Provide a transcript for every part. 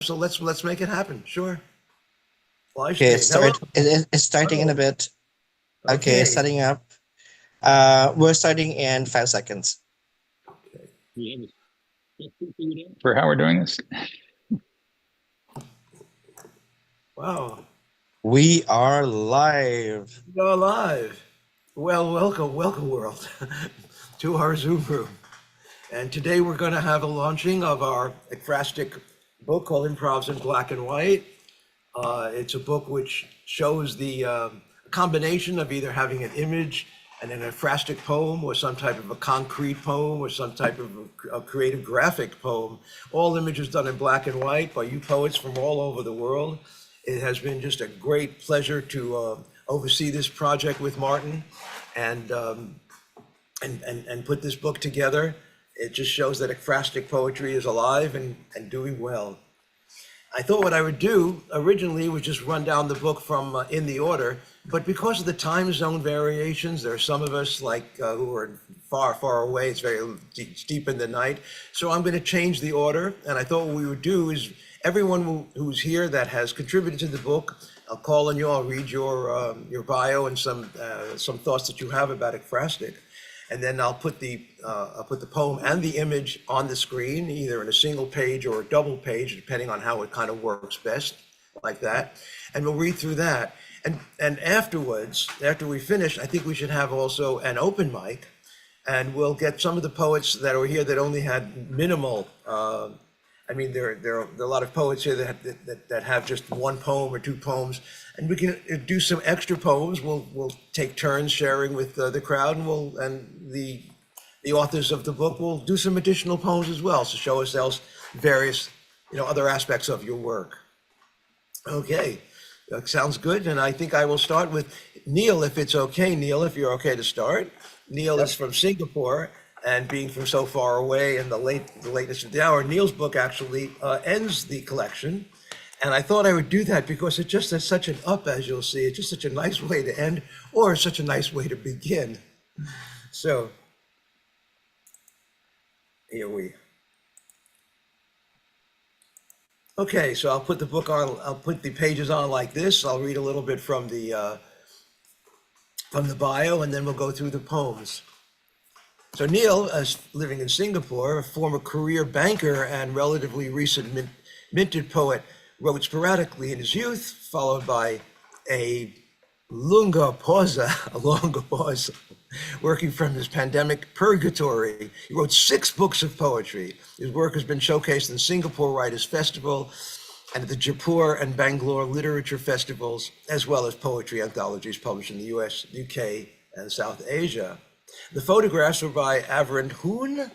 So let's make it happen. Sure. Live Okay, stream. Hello. it's starting in a Hello. bit. Okay, Okay. setting up. We're starting in 5 seconds. Okay. For how we're doing this. Wow. We are live. Go live. Well, welcome, world, to our Zoom room. And today we're going to have a launching of our ekphrastic book called Improvs in Black and White. It's a book which shows the combination of either having an image and an ekphrastic poem, or some type of a concrete poem, or some type of a creative graphic poem. All images done in black and white by you poets from all over the world. It has been just a great pleasure to oversee this project with Martin and put this book together. It just shows that ekphrastic poetry is alive and doing well. I thought what I would do originally was just run down the book from in the order, but because of the time zone variations, there are some of us like who are far, far away. It's very deep in the night. So I'm going to change the order. And I thought what we would do is everyone who's here that has contributed to the book, I'll call on you. I'll read your bio and some thoughts that you have about ekphrastic. And then I'll put the poem and the image on the screen, either in a single page or a double page, depending on how it kind of works best, like that. And we'll read through that. And afterwards, after we finish, I think we should have also an open mic, and we'll get some of the poets that are here that only had minimal. I mean, there are a lot of poets here that have just one poem or two poems, and we can do some extra poems. We'll take turns sharing with the crowd, and the authors of the book will do some additional poems as well to show ourselves various other aspects of your work. Okay, that sounds good, and I think I will start with Neil, if it's okay. Neil, if you're okay to start. Neil is from Singapore. And being from so far away and the lateness of the hour, Neil's book actually ends the collection. And I thought I would do that because it just has such an up, as you'll see. It's just such a nice way to end, or such a nice way to begin. So here we. Okay, so I'll put the book on. I'll put the pages on like this. I'll read a little bit from the bio, and then we'll go through the poems. So Neil, living in Singapore, a former career banker and relatively recent minted poet, wrote sporadically in his youth, followed by a longer pause, working from his pandemic purgatory. He wrote 6 books of poetry. His work has been showcased in the Singapore Writers' Festival and at the Jaipur and Bangalore Literature Festivals, as well as poetry anthologies published in the US, UK, and South Asia. The photographs were by Avrin Hoon,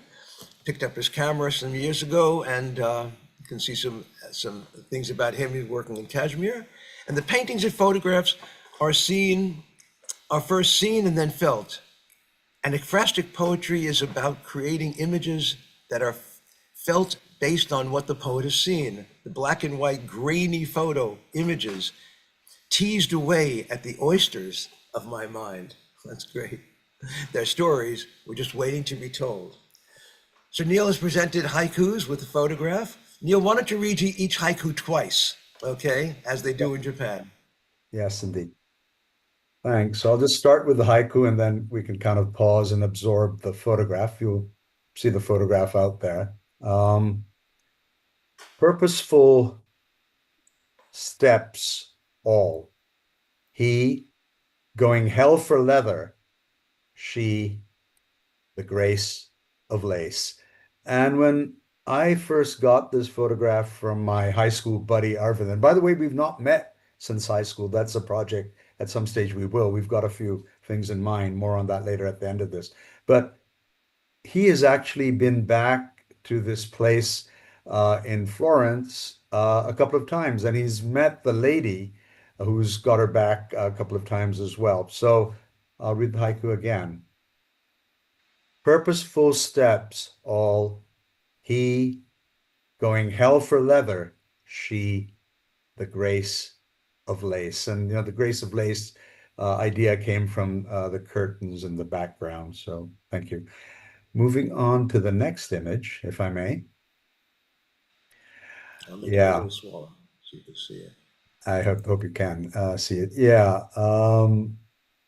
picked up his camera some years ago, and you can see some things about him. He's working in Kashmir. And the paintings and photographs are first seen and then felt. And ekphrastic poetry is about creating images that are felt based on what the poet has seen. The black and white grainy photo images teased away at the oysters of my mind. That's great. Their stories were just waiting to be told. So Neil has presented haikus with a photograph. Neil, why don't you read each haiku twice, okay, as they do in Japan? Yes, indeed. Thanks. So I'll just start with the haiku, and then we can kind of pause and absorb the photograph. You'll see the photograph out there. Purposeful steps all. He going hell for leather, she, the grace of lace. And when I first got this photograph from my high school buddy, Arvind, and by the way, we've not met since high school. That's a project at some stage we will. We've got a few things in mind, more on that later at the end of this. But he has actually been back to this place in Florence a couple of times, and he's met the lady who's got her back a couple of times as well. So I'll read the haiku again. Purposeful steps all, he going hell for leather, she, the grace of lace. And the grace of lace idea came from the curtains in the background. So thank you. Moving on to the next image, if I may. I'll make it a Yeah, little smaller so you can see it. I hope you can see it. Yeah.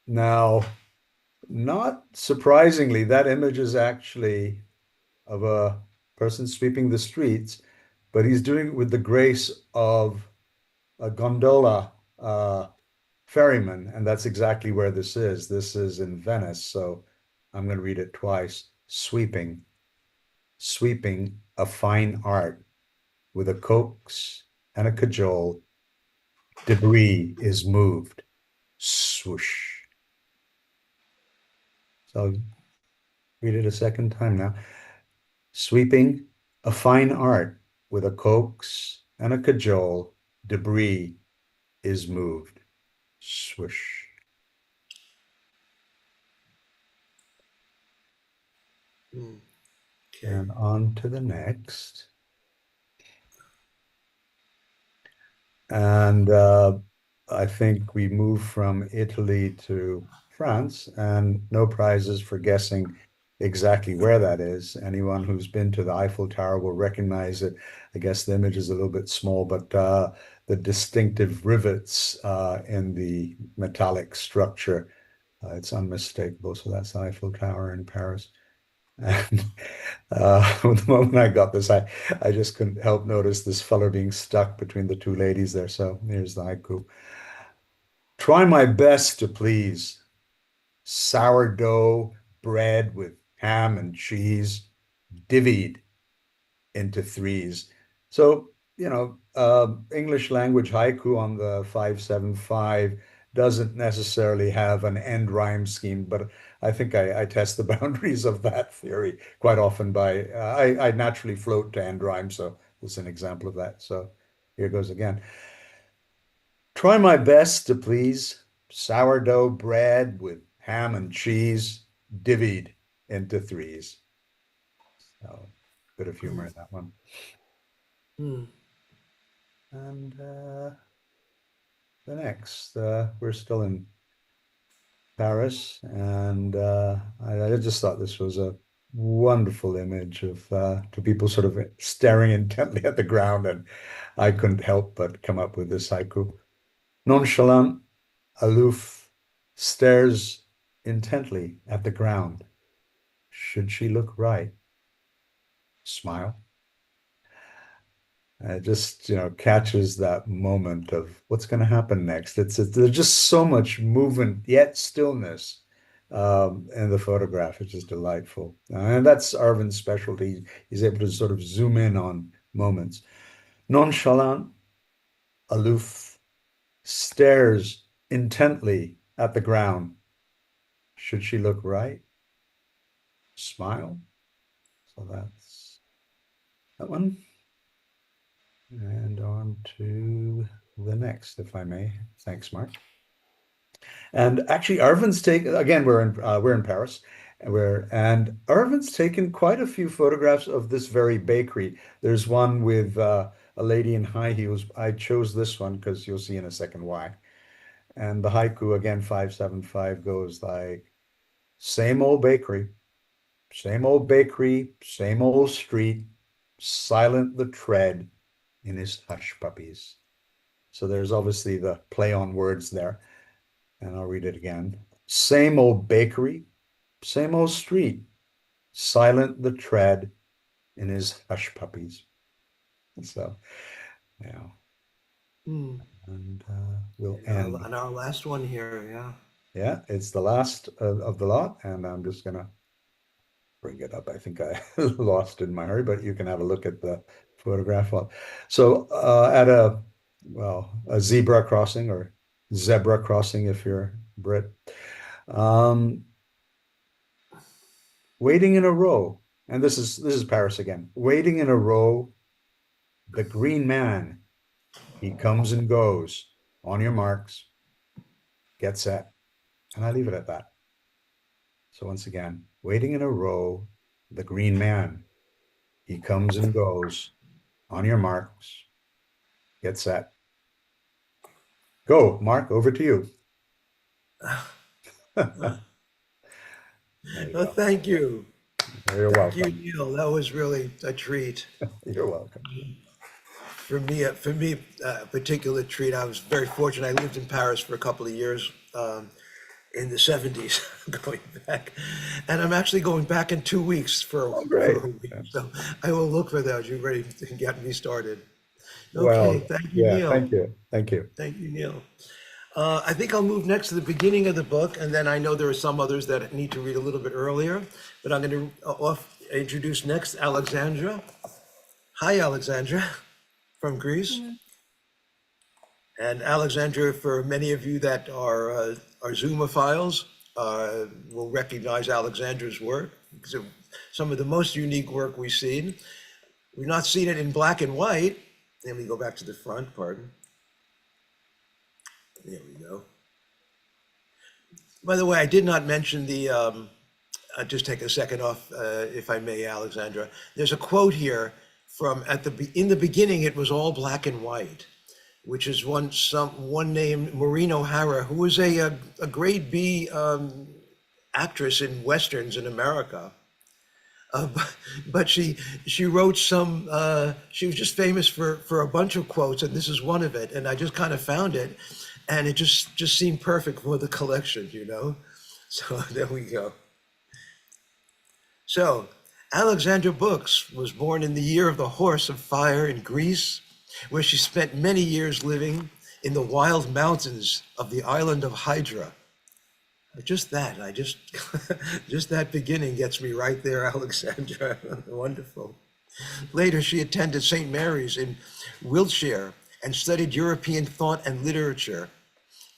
Now, not surprisingly, that image is actually of a person sweeping the streets, but he's doing it with the grace of a gondola ferryman, and that's exactly where this is. This is in Venice, so I'm going to read it twice. Sweeping, sweeping, a fine art with a coax and a cajole. Debris is moved. Swoosh. So I'll read it a second time now. Sweeping, a fine art with a coax and a cajole. Debris is moved. Swoosh. Okay. And on to the next. And I think we move from Italy to France, and no prizes for guessing exactly where that is. Anyone who's been to the Eiffel Tower will recognize it. I guess the image is a little bit small, but the distinctive rivets in the metallic structure, it's unmistakable. So that's the Eiffel Tower in Paris. And the moment I got this, I just couldn't help notice this feller being stuck between the two ladies there. So here's the haiku. Try my best to please. Sourdough bread with ham and cheese, divvied into threes. So, English language haiku on the 575 doesn't necessarily have an end rhyme scheme, but I think I test the boundaries of that theory quite often by, I naturally float to end rhyme. So this is an example of that. So here goes again. Try my best to please. Sourdough bread with ham and cheese, divvied into threes. So, bit of humor in that one. Hmm. And the next, we're still in Paris, and I just thought this was a wonderful image of two people sort of staring intently at the ground, and I couldn't help but come up with this haiku. Nonchalant, aloof, stares intently at the ground. Should she look right? Smile. It just, catches that moment of what's going to happen next. There's just so much movement, yet stillness in the photograph. It's just delightful. And that's Arvin's specialty. He's able to sort of zoom in on moments. Nonchalant, aloof, stares intently at the ground. Should she look right? Smile. So that's that one. And on to the next, if I may. Thanks, Mark. And actually, Arvin's taken again. We're in Paris, and Arvin's taken quite a few photographs of this very bakery. There's one with a lady in high heels. I chose this one because you'll see in a second why. And the haiku again, 575 goes like, same old bakery, same old bakery, same old street, silent the tread in his hush puppies. So there's obviously the play on words there. And I'll read it again. Same old bakery, same old street, silent the tread in his hush puppies. So, yeah. Hmm. And we'll Yeah, end. and our last one here, yeah. Yeah, it's the last of the lot. And I'm just going to bring it up. I think I lost it in my hurry, but you can have a look at the photograph. So at a zebra crossing or zebra crossing if you're Brit, waiting in a row, and this is Paris again. Waiting in a row, the green man, he comes and goes. On your marks, get set, and I leave it at that. So once again, waiting in a row, the green man, he comes and goes. On your marks, get set. Go, Mark, over to you. There you Oh, go. thank you. You're Thank welcome. you, Neil. That was really a treat. You're welcome. For me, a particular treat. I was very fortunate. I lived in Paris for a couple of years in the '70s, going back, and I'm actually going back in 2 weeks Oh, great. for a week. So I will look for those. You ready to get me started? Okay, Well, thank you, yeah, Neil. thank you. Thank you. Thank you, Neil. I think I'll move next to the beginning of the book, and then I know there are some others that need to read a little bit earlier, but I'm going to introduce next Alexandra. Hi, Alexandra, from Greece. And Alexandra, for many of you that are Zoomophiles, will recognize Alexandra's work because of some of the most unique work we've seen. We've not seen it in black and white. Let me go back to the front, pardon. There we go. By the way, I did not mention the, I'll just take a second off, if I may, Alexandra. There's a quote here from in the beginning, it was all black and white, which is one named Maureen O'Hara, who was a grade B actress in Westerns in America. But she wrote some, she was just famous for a bunch of quotes, and this is one of it. And I just kind of found it, and it just seemed perfect for the collection, you know? So there we go. So Alexandra Brooks was born in the year of the horse of fire in Greece, where she spent many years living in the wild mountains of the island of Hydra. Just that, just that beginning gets me right there, Alexandra. Wonderful. Later, she attended St. Mary's in Wiltshire and studied European thought and literature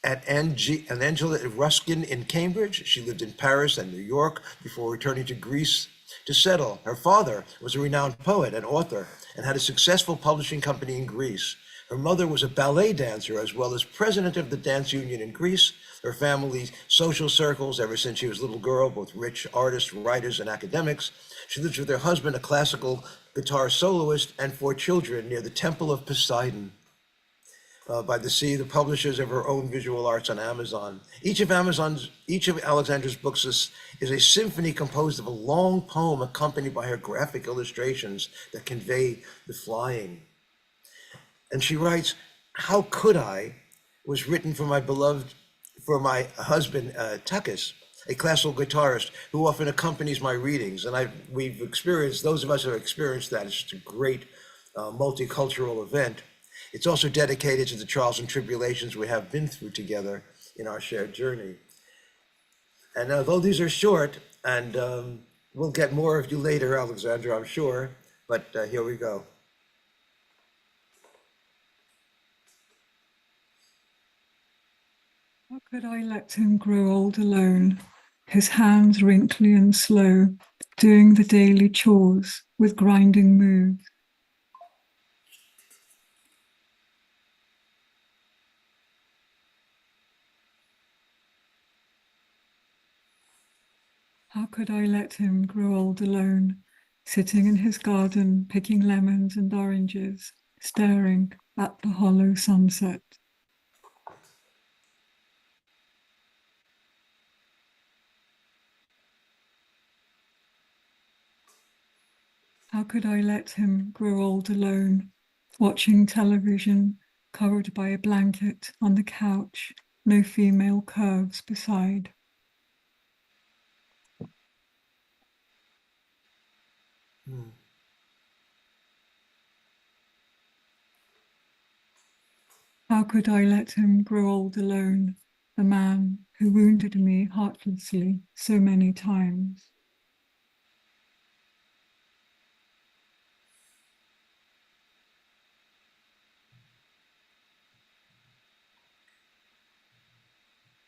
at Angela Ruskin in Cambridge. She lived in Paris and New York before returning to Greece to settle. Her father was a renowned poet and author and had a successful publishing company in Greece. Her mother was a ballet dancer as well as president of the dance union in Greece. Her family's social circles ever since she was a little girl, both rich artists, writers, and academics. She lives with her husband, a classical guitar soloist, and 4 children near the Temple of Poseidon by the sea, the publishers of her own visual arts on Amazon. Each of Alexandra's books is a symphony composed of a long poem accompanied by her graphic illustrations that convey the flying. And she writes, "How Could I" was written for my husband, Takis, a classical guitarist who often accompanies my readings. And we've experienced, those of us who have experienced that, it's just a great multicultural event. It's also dedicated to the trials and tribulations we have been through together in our shared journey. And although these are short, and we'll get more of you later, Alexandra, I'm sure, but here we go. How could I let him grow old alone, his hands wrinkly and slow, doing the daily chores with grinding moves? How could I let him grow old alone, sitting in his garden, picking lemons and oranges, staring at the hollow sunset? How could I let him grow old alone, watching television, covered by a blanket on the couch, no female curves beside? How could I let him grow old alone, the man who wounded me heartlessly so many times?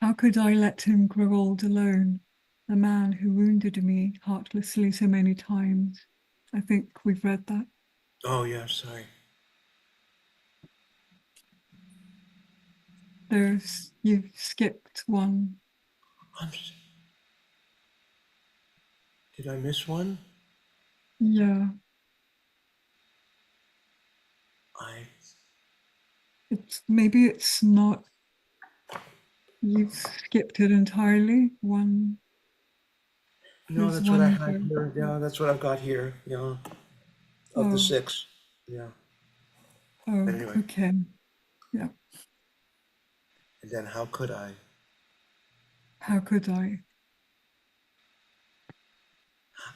How could I let him grow old alone, the man who wounded me heartlessly so many times? I think we've read that. Oh, yeah, sorry. You've skipped one. Did I miss one? Yeah, maybe it's not, you've skipped it entirely. One. No, There's that's what I one had here. Yeah, that's what I've got here, of the Oh. 6. Yeah. Oh, Anyway. okay. Yeah. And then how could I? How could I?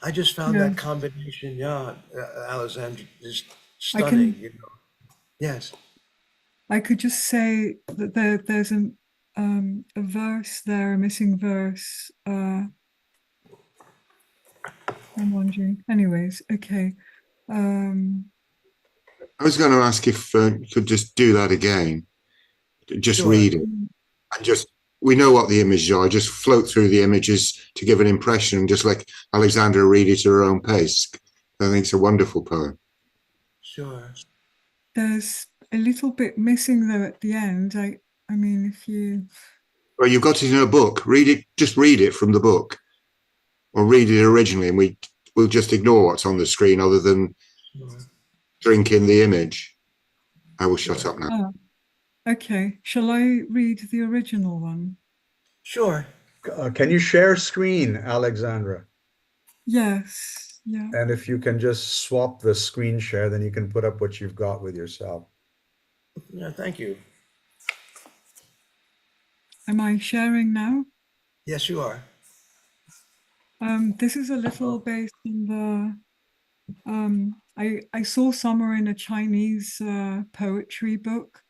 I just found Yeah. that combination, yeah, Alexandra, just I stunning, can. you know. Yes. I could just say that there's a verse there, a missing verse. I'm wondering. Anyways, okay. Um, I was going to ask if you could just do that again, just Sure. read it, and just we know what the images are. Just float through the images to give an impression, and just let Alexandra read it at her own pace. I think it's a wonderful poem. Sure. there's a little bit missing though at the end. I mean, if you. Well, you've got it in a book. Read it. Just read it from the book, or read it originally, and we'll just ignore what's on the screen, other than Sure. drink in the image. I will shut Sure. up now. Okay. Shall I read the original one? Sure. Can you share screen, Alexandra? Yes. Yeah. And if you can just swap the screen share, then you can put up what you've got with yourself. Yeah, thank you. Am I sharing now? Yes, you are. This is a little based on the I saw somewhere in a Chinese poetry book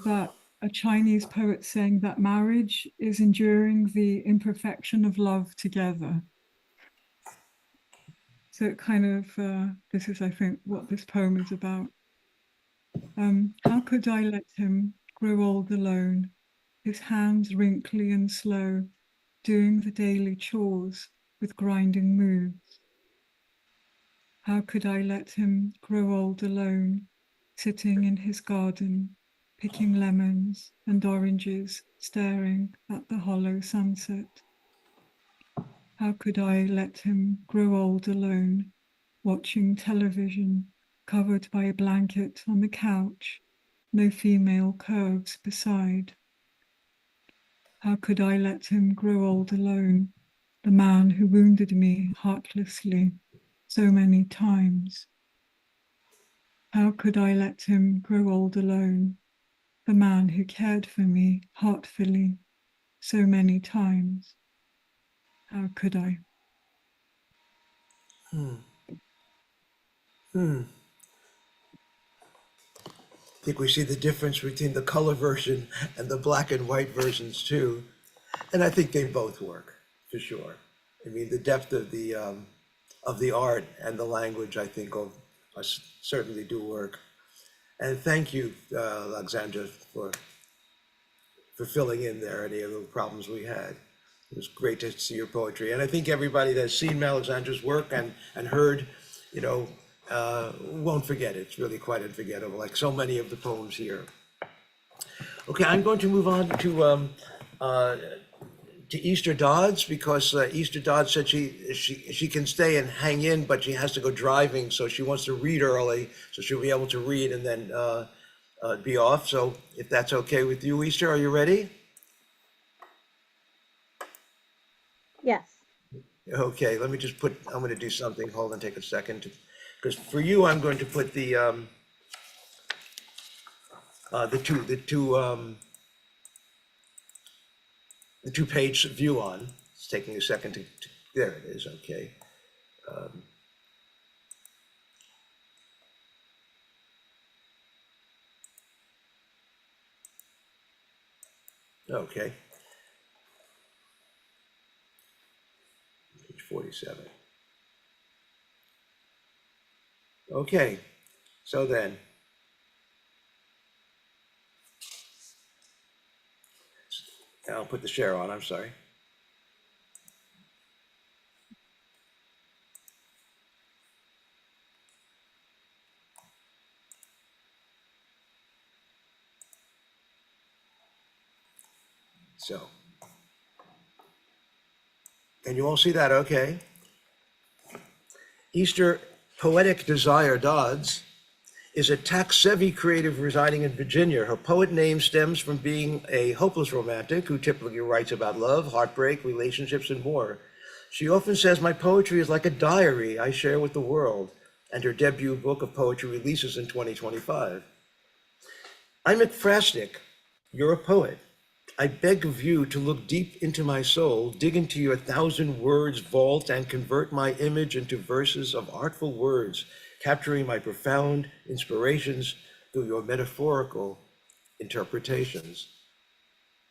that a Chinese poet saying that marriage is enduring the imperfection of love together. So it kind of this is, I think, what this poem is about. How could I let him grow old alone, his hands wrinkly and slow, doing the daily chores with grinding moves? How could I let him grow old alone, sitting in his garden, picking lemons and oranges, staring at the hollow sunset? How could I let him grow old alone, watching television, covered by a blanket on the couch, no female curves beside? How could I let him grow old alone, the man who wounded me heartlessly so many times? How could I let him grow old alone, the man who cared for me heartfully so many times? How could I? I think we see the difference between the color version and the black and white versions too. And I think they both work for sure. I mean, the depth of the art and the language, I think, certainly do work. And thank you, Alexandra, for filling in there any of the problems we had. It was great to see your poetry. And I think everybody that's seen Alexandra's work and heard, you know, won't forget it. It's really quite unforgettable, like so many of the poems here. Okay, I'm going to move on to Easter Dodds, because Easter Dodds said she can stay and hang in, but she has to go driving, so she wants to read early, so she'll be able to read and then be off. So if that's okay with you, Easter, are you ready? Yes. Okay, let me just I'm going to do something. Hold on, take a second. Because for you, I'm going to put the two page view on. It's taking a second to there it is. Okay. Okay. Page 47. Okay, so then. I'll put the share on, I'm sorry. So. Can you all see that okay? Easter Poetic Desire Dodds is a tax-savvy creative residing in Virginia. Her poet name stems from being a hopeless romantic who typically writes about love, heartbreak, relationships, and more. She often says, "My poetry is like a diary I share with the world," and her debut book of poetry releases in 2025. I'm McFrastick. You're a poet. I beg of you to look deep into my soul, dig into your 1,000 words vault, and convert my image into verses of artful words, capturing my profound inspirations through your metaphorical interpretations.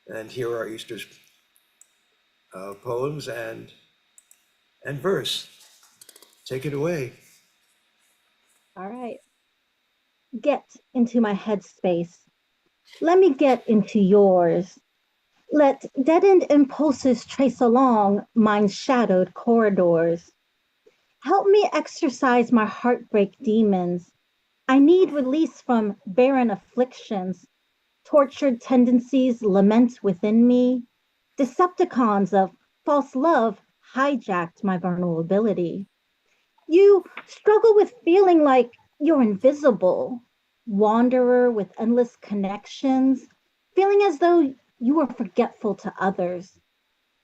And here are Easter's poems and verse. Take it away. All right. Get into my headspace. Let me get into yours. Let deadened impulses trace along mine's shadowed corridors. Help me exercise my heartbreak demons. I need release from barren afflictions. Tortured tendencies lament within me. Decepticons of false love hijacked my vulnerability. You struggle with feeling like you're invisible, wanderer with endless connections, feeling as though you are forgetful to others,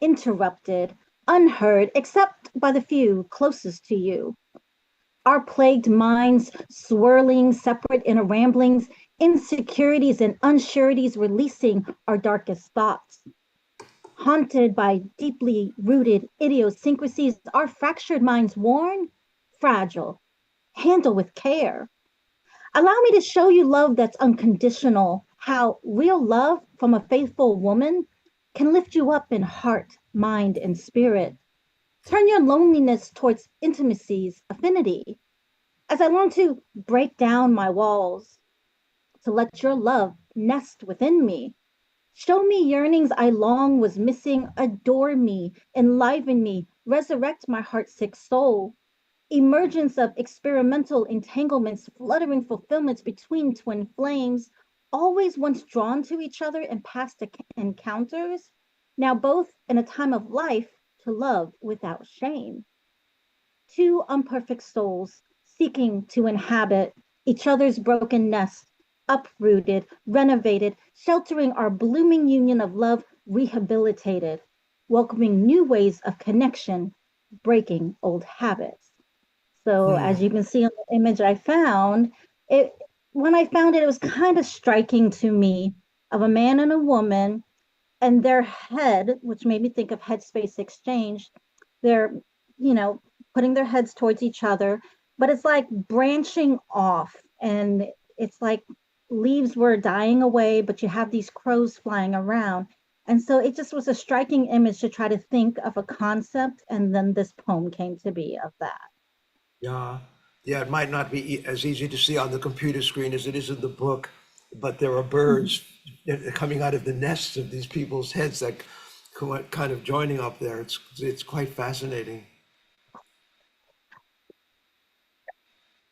interrupted, unheard, except by the few closest to you. Our plagued minds swirling separate in ramblings, insecurities and unsureties releasing our darkest thoughts. Haunted by deeply rooted idiosyncrasies, our fractured minds worn, fragile, handle with care. Allow me to show you love that's unconditional, how real love from a faithful woman can lift you up in heart, mind, and spirit. Turn your loneliness towards intimacy's affinity. As I learn to break down my walls, to let your love nest within me. Show me yearnings I long was missing, adore me, enliven me, resurrect my heartsick soul. Emergence of experimental entanglements, fluttering fulfillments between twin flames, always once drawn to each other in past encounters, now both in a time of life to love without shame. Two imperfect souls seeking to inhabit each other's broken nest, uprooted, renovated, sheltering our blooming union of love, rehabilitated, welcoming new ways of connection, breaking old habits. So as you can see on the image I found, when I found it, it was kind of striking to me of a man and a woman and their head, which made me think of Headspace Exchange. They're, putting their heads towards each other, but it's like branching off and it's like leaves were dying away, but you have these crows flying around. And so it just was a striking image to try to think of a concept. And then this poem came to be of that. Yeah, yeah, it might not be as easy to see on the computer screen as it is in the book, but there are birds coming out of the nests of these people's heads that kind of joining up there. It's quite fascinating.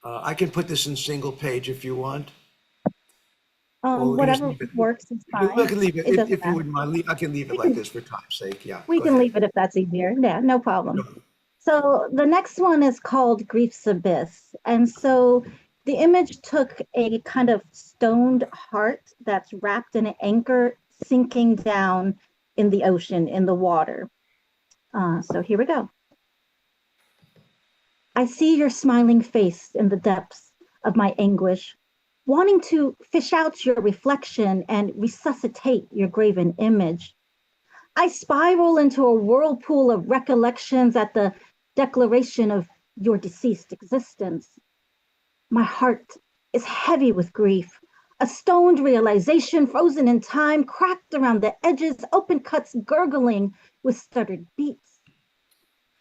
I can put this in single page if you want. Or we can just Whatever leave it. works is I fine. can leave it, It if doesn't you matter. wouldn't mind, I can leave it We like can- this for time's sake, yeah. We go can ahead. leave it if that's easier. Yeah, no problem. So the next one is called Grief's Abyss. And so the image took a kind of stoned heart that's wrapped in an anchor sinking down in the ocean, in the water. So here we go. I see your smiling face in the depths of my anguish, wanting to fish out your reflection and resuscitate your graven image. I spiral into a whirlpool of recollections at the declaration of your deceased existence. My heart is heavy with grief, a stoned realization frozen in time, cracked around the edges, open cuts gurgling with stuttered beats.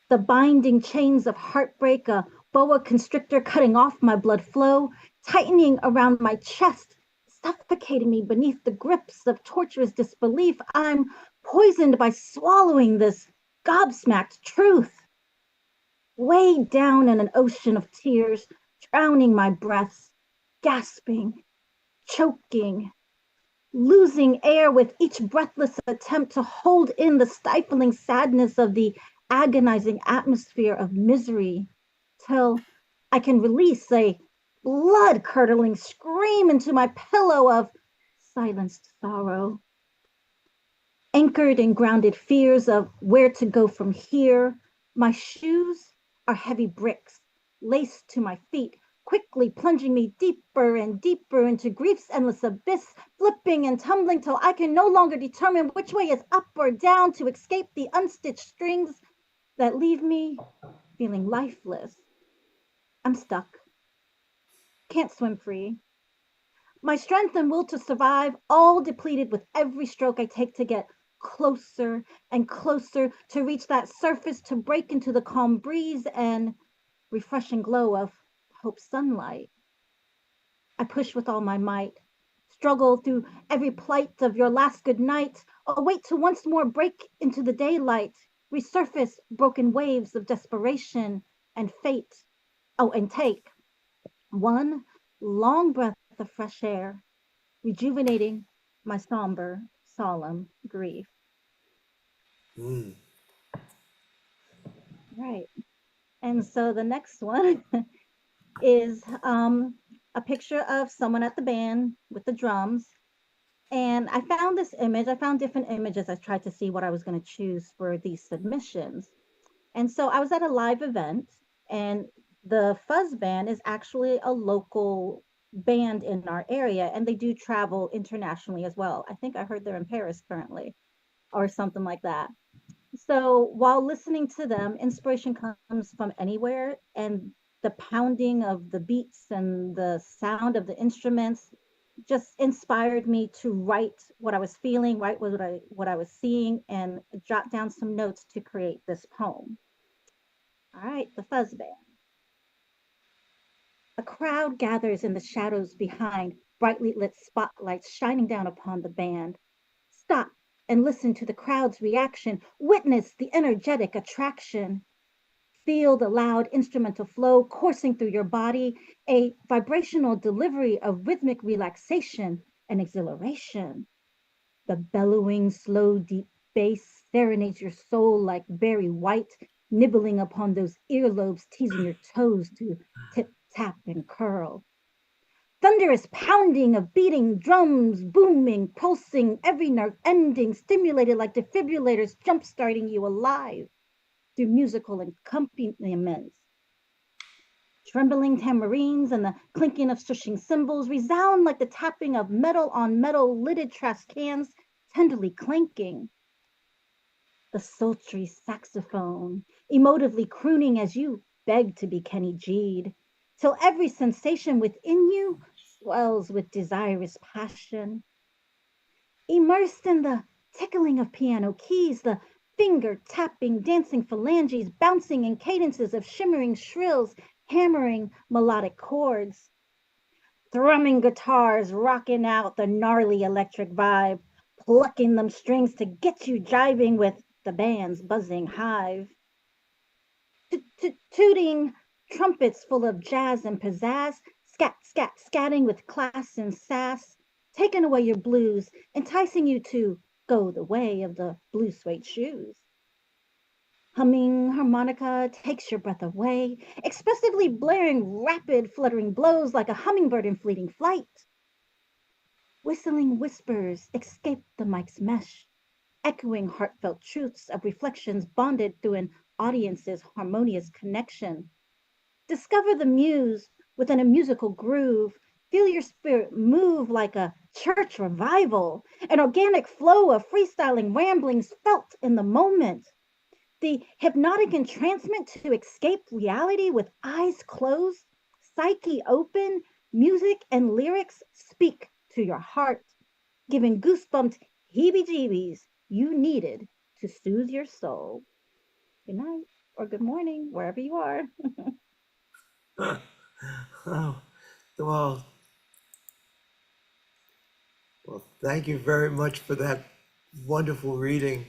The binding chains of heartbreak, a boa constrictor cutting off my blood flow, tightening around my chest, suffocating me beneath the grips of torturous disbelief. I'm poisoned by swallowing this gobsmacked truth. Weighed down in an ocean of tears, drowning my breaths, gasping, choking, losing air with each breathless attempt to hold in the stifling sadness of the agonizing atmosphere of misery, till I can release a blood-curdling scream into my pillow of silenced sorrow. Anchored in grounded fears of where to go from here, my shoes are heavy bricks, laced to my feet, quickly plunging me deeper and deeper into grief's endless abyss, flipping and tumbling till I can no longer determine which way is up or down to escape the unstitched strings that leave me feeling lifeless. I'm stuck. Can't swim free. My strength and will to survive all depleted with every stroke I take to get closer and closer to reach that surface, to break into the calm breeze and refreshing glow of hope sunlight. I push with all my might, struggle through every plight of your last good night, await to once more break into the daylight, resurface broken waves of desperation and fate. Oh, and take one long breath of fresh air, rejuvenating my somber, solemn grief. Mm. Right. And so the next one is a picture of someone at the band with the drums. And I found this image, I found different images. I tried to see what I was going to choose for these submissions. And so I was at a live event, and the Fuzz Band is actually a local band in our area, and they do travel internationally as well. I think I heard they're in Paris currently or something like that. So while listening to them, inspiration comes from anywhere, and the pounding of the beats and the sound of the instruments just inspired me to write what I was feeling, write what I was seeing, and jot down some notes to create this poem. All right, the Fuzz Band. A crowd gathers in the shadows behind brightly lit spotlights shining down upon the band. Stop and listen to the crowd's reaction. Witness the energetic attraction. Feel the loud instrumental flow coursing through your body, a vibrational delivery of rhythmic relaxation and exhilaration. The bellowing, slow, deep bass serenades your soul like Barry White, nibbling upon those earlobes, teasing your toes to tip, tap, and curl. Thunderous pounding of beating drums, booming, pulsing, every nerve ending, stimulated like defibrillators, jump-starting you alive through musical accompaniments. Trembling tamarines and the clinking of swishing cymbals resound like the tapping of metal on metal lidded trash cans, tenderly clanking. The sultry saxophone, emotively crooning as you beg to be Kenny G'd, till every sensation within you swells with desirous passion. Immersed in the tickling of piano keys, the finger tapping, dancing phalanges, bouncing in cadences of shimmering shrills, hammering melodic chords. Thrumming guitars rocking out the gnarly electric vibe, plucking them strings to get you jiving with the band's buzzing hive. Tooting trumpets full of jazz and pizzazz, scat, scat, scatting with class and sass, taking away your blues, enticing you to go the way of the blue suede shoes. Humming harmonica takes your breath away, expressively blaring rapid, fluttering blows like a hummingbird in fleeting flight. Whistling whispers escape the mic's mesh, echoing heartfelt truths of reflections bonded through an audience's harmonious connection. Discover the muse within a musical groove. Feel your spirit move like a church revival, an organic flow of freestyling ramblings felt in the moment. The hypnotic entrancement to escape reality with eyes closed, psyche open, music and lyrics speak to your heart, giving goosebumped heebie-jeebies you needed to soothe your soul. Good night or good morning, wherever you are. Oh, well, thank you very much for that wonderful reading.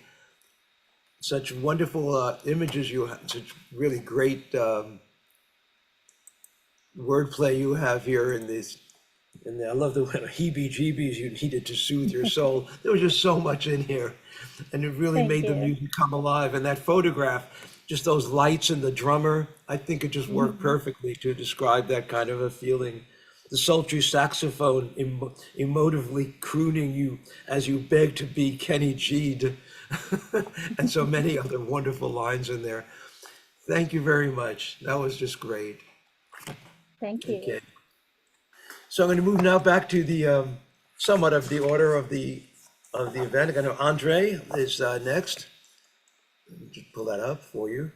Such wonderful images you have, such really great wordplay you have here in this. And I love the heebie-jeebies you needed to soothe your soul. There was just so much in here, and it really Thank made the you. music come alive. And that photograph, just those lights and the drummer, I think it just worked perfectly to describe that kind of a feeling. The sultry saxophone emotively crooning you as you beg to be Kenny G'd, and so many other wonderful lines in there. Thank you very much. That was just great. Thank you. Okay. So I'm going to move now back to the somewhat of the order of the event. I know Andre is next. Let me just pull that up for you.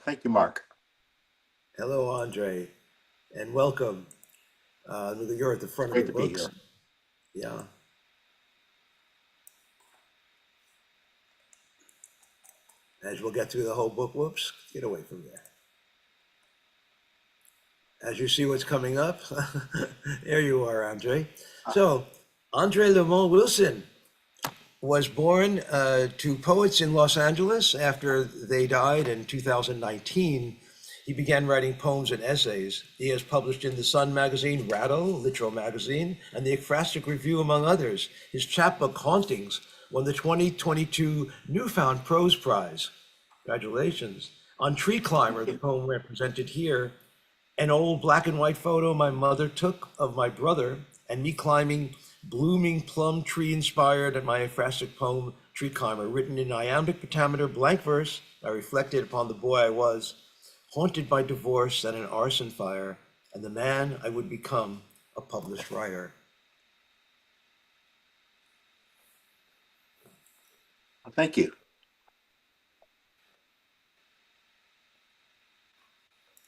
Thank you, Mark. Hello, Andre, and welcome. You're at the front Great of to the be books. here. Yeah. As we'll get through the whole book, whoops, get away from there. As you see what's coming up, there you are, Andre. So, Andre Lamont Wilson was born to poets in Los Angeles. After they died in 2019, he began writing poems and essays. He has published in the Sun magazine, Rattle, Literal magazine, and the Ekphrastic Review, among others. His chapbook, Hauntings, won the 2022 Newfound Prose Prize. Congratulations. On Tree Climber, the poem represented here, an old black and white photo my mother took of my brother and me climbing blooming plum tree inspired at my ekphrastic poem, Tree Climber, written in iambic pentameter blank verse. I reflected upon the boy I was, haunted by divorce and an arson fire, and the man I would become, a published writer. Thank you.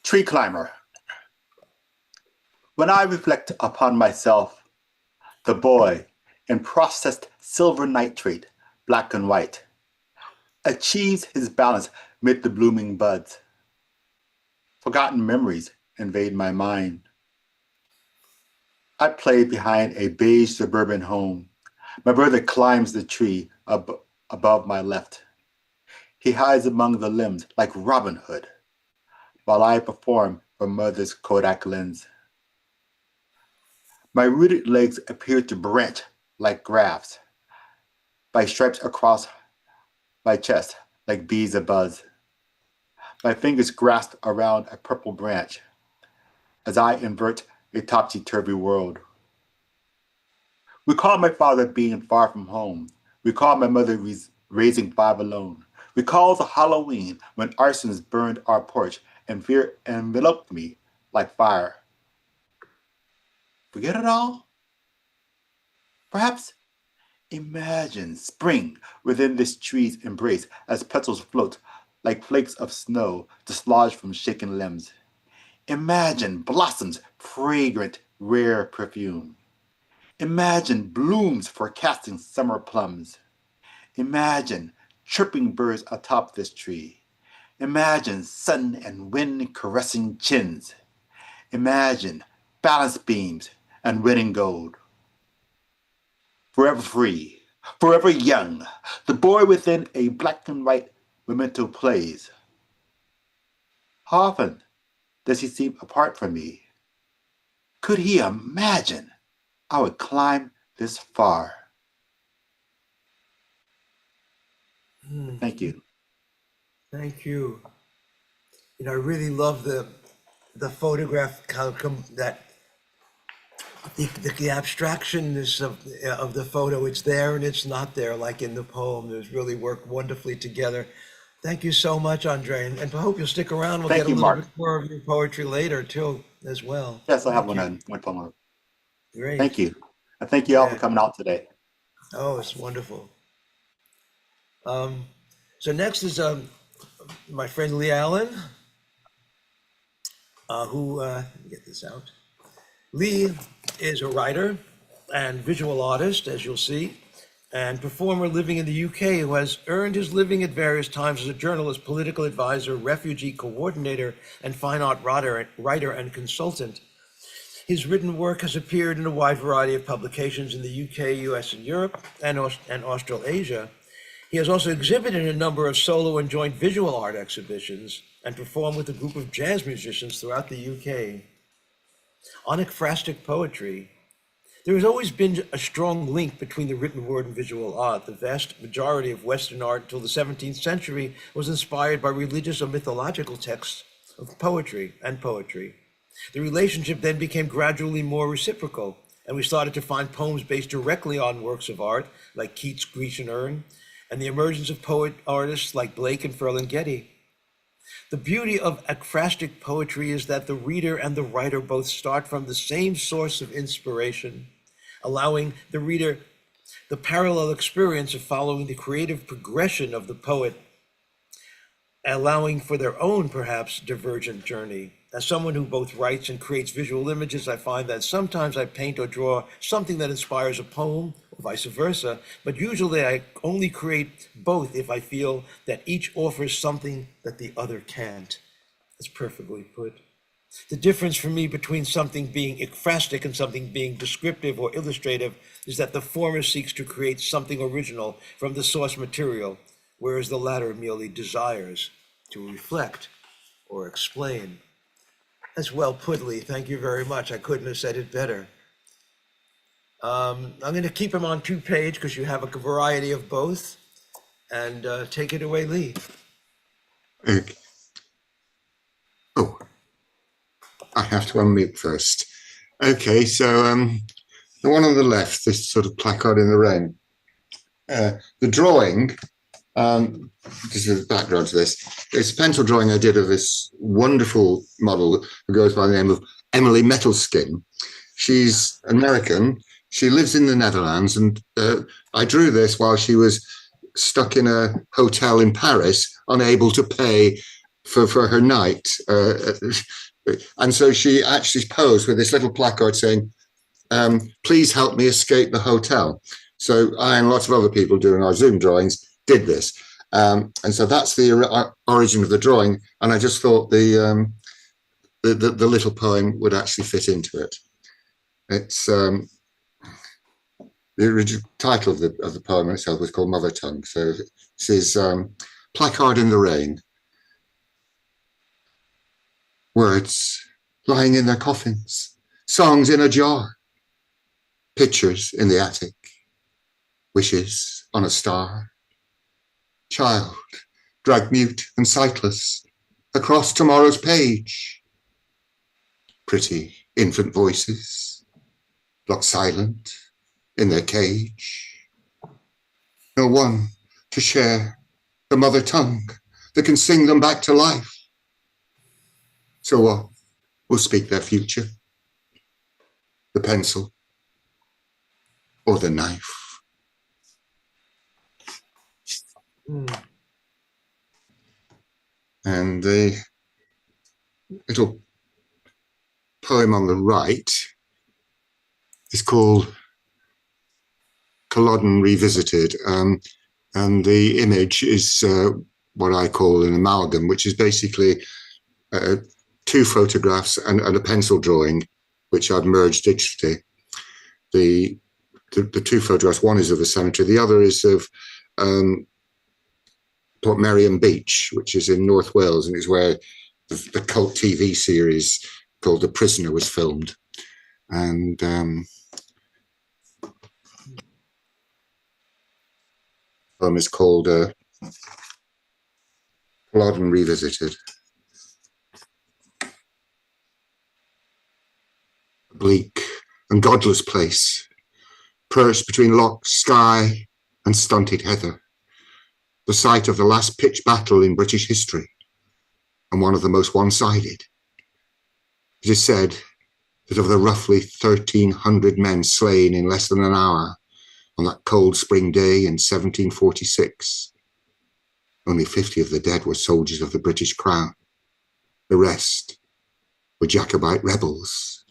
Tree Climber. When I reflect upon myself, the boy in processed silver nitrate, black and white, achieves his balance mid the blooming buds. Forgotten memories invade my mind. I play behind a beige suburban home. My brother climbs the tree above my left. He hides among the limbs like Robin Hood, while I perform for mother's Kodak lens. My rooted legs appear to branch like grafts, by stripes across my chest like bees abuzz. My fingers grasp around a purple branch as I invert a topsy-turvy world. Recall my father being far from home. Recall my mother raising 5 alone. Recall the Halloween when arsons burned our porch and fear enveloped me like fire. Forget it all? Perhaps imagine spring within this tree's embrace as petals float like flakes of snow dislodged from shaken limbs. Imagine blossoms, fragrant, rare perfume. Imagine blooms forecasting summer plums. Imagine chirping birds atop this tree. Imagine sun and wind caressing chins. Imagine balance beams and winning gold. Forever free, forever young, the boy within a black and white memento plays. How often does he seem apart from me? Could he imagine I would climb this far? Thank you. Thank you. You know, I really love the photograph that the abstractionness of the photo. It's there and it's not there, like in the poem. There's really worked wonderfully together. Thank you so much, Andre, and I hope you'll stick around. We'll Thank get a you, little Mark. bit more of your poetry later too, as well. Yes, I have Thank one you. poem. Great. Thank you. And thank you all for Yeah. coming out today. Oh, it's wonderful. So next is my friend Lee Allen, who let me get this out. Lee is a writer and visual artist, as you'll see, and performer living in the UK who has earned his living at various times as a journalist, political advisor, refugee coordinator, and fine art writer and consultant. His written work has appeared in a wide variety of publications in the UK, US, and Europe, and Australasia. He has also exhibited in a number of solo and joint visual art exhibitions and performed with a group of jazz musicians throughout the UK. On ekphrastic poetry, there has always been a strong link between the written word and visual art. The vast majority of Western art until the 17th century was inspired by religious or mythological texts of poetry and poetry. The relationship then became gradually more reciprocal, and we started to find poems based directly on works of art, like Keats' Grecian Urn, and the emergence of poet artists like Blake and Ferlinghetti. The beauty of ekphrastic poetry is that the reader and the writer both start from the same source of inspiration, allowing the reader the parallel experience of following the creative progression of the poet, allowing for their own, perhaps, divergent journey. As someone who both writes and creates visual images, I find that sometimes I paint or draw something that inspires a poem, or vice versa, but usually I only create both if I feel that each offers something that the other can't. That's perfectly put. The difference for me between something being ekphrastic and something being descriptive or illustrative is that the former seeks to create something original from the source material, whereas the latter merely desires to reflect or explain. That's well put, Lee. Thank you very much. I couldn't have said it better. I'm going to keep them on 2-page because you have a variety of both. And take it away, Lee. Okay. Oh, I have to unmute first. Okay, so the one on the left, this sort of placard in the rain. The drawing, this is the background to this. It's a pencil drawing I did of this wonderful model who goes by the name of Emily Mettleskin. She's American. She lives in the Netherlands, and I drew this while she was stuck in a hotel in Paris, unable to pay for her night. And so she actually posed with this little placard saying, please help me escape the hotel. So I and lots of other people doing our Zoom drawings did this. And so that's the origin of the drawing. And I just thought the little poem would actually fit into it. It's the original title of the poem itself was called Mother Tongue. So this is Placard in the Rain. Words lying in their coffins, songs in a jar, pictures in the attic, wishes on a star. Child, dragged mute and sightless across tomorrow's page. Pretty infant voices, locked silent in their cage. No one to share the mother tongue that can sing them back to life. So what will speak their future? The pencil or the knife? And the little poem on the right is called Culloden Revisited. And the image is what I call an amalgam, which is basically 2 photographs and a pencil drawing, which I've merged digitally. The 2 photographs, one is of a cemetery, the other is of Port Merion Beach, which is in North Wales, and is where the cult TV series called The Prisoner was filmed. And the poem is called Culloden Revisited. Bleak and godless place, perched between locked sky and stunted heather, the site of the last pitched battle in British history, and one of the most one-sided. It is said that of the roughly 1,300 men slain in less than an hour on that cold spring day in 1746, only 50 of the dead were soldiers of the British Crown. The rest were Jacobite rebels.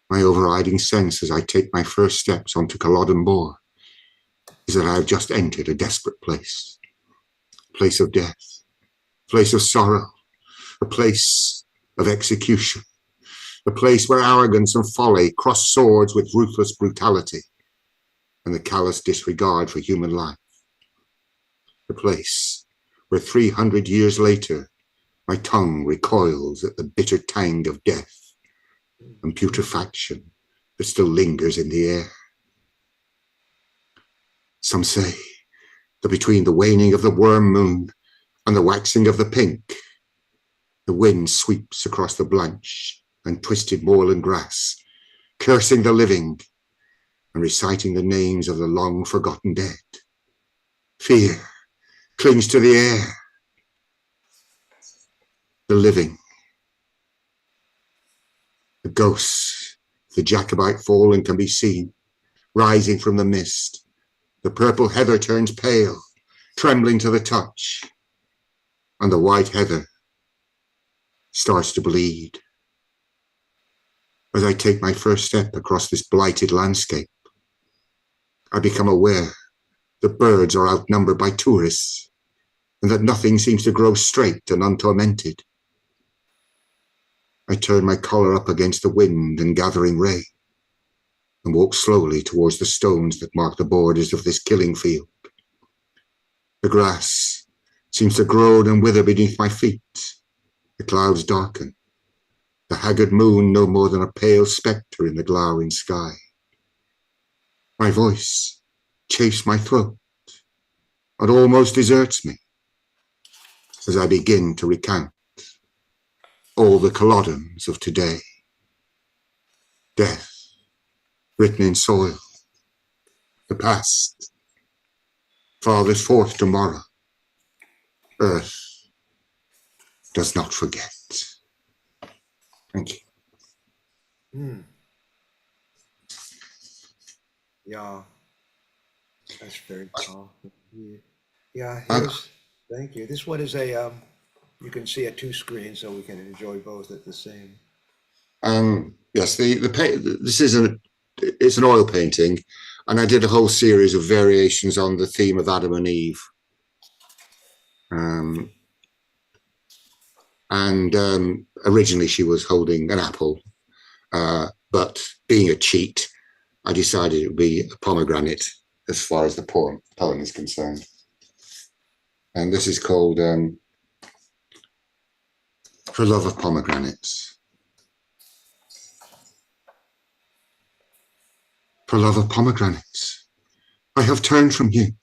My overriding sense as I take my first steps onto Culloden Moor is that I have just entered a desperate place, a place of death, a place of sorrow, a place of execution, a place where arrogance and folly cross swords with ruthless brutality and the callous disregard for human life, a place where 300 years later my tongue recoils at the bitter tang of death and putrefaction that still lingers in the air. Some say that between the waning of the worm moon and the waxing of the pink, the wind sweeps across the blanched and twisted moorland grass, cursing the living and reciting the names of the long forgotten dead. Fear clings to the air. the living, the ghosts, the Jacobite fallen can be seen, rising from the mist. The purple heather turns pale, trembling to the touch, and the white heather starts to bleed. As I take my first step across this blighted landscape, I become aware that birds are outnumbered by tourists, and that nothing seems to grow straight and untormented. I turn my collar up against the wind and gathering rain, and walk slowly towards the stones that mark the borders of this killing field. The grass seems to grow and wither beneath my feet. The clouds darken, the haggard moon no more than a pale spectre in the glowering sky. My voice chafes my throat and almost deserts me as I begin to recount all the Culloddons of today. Death written in soil, the past, father's forth tomorrow. Earth does not forget. Thank you. Yeah, that's very powerful. Yeah, here's, thank you. This one is a, you can see at 2 screens, so we can enjoy both at the same. Yes, this is it's an oil painting, and I did a whole series of variations on the theme of Adam and Eve. Originally she was holding an apple, but being a cheat, I decided it would be a pomegranate as far as the poem is concerned. And this is called For Love of Pomegranates. For love of pomegranates, I have turned from you.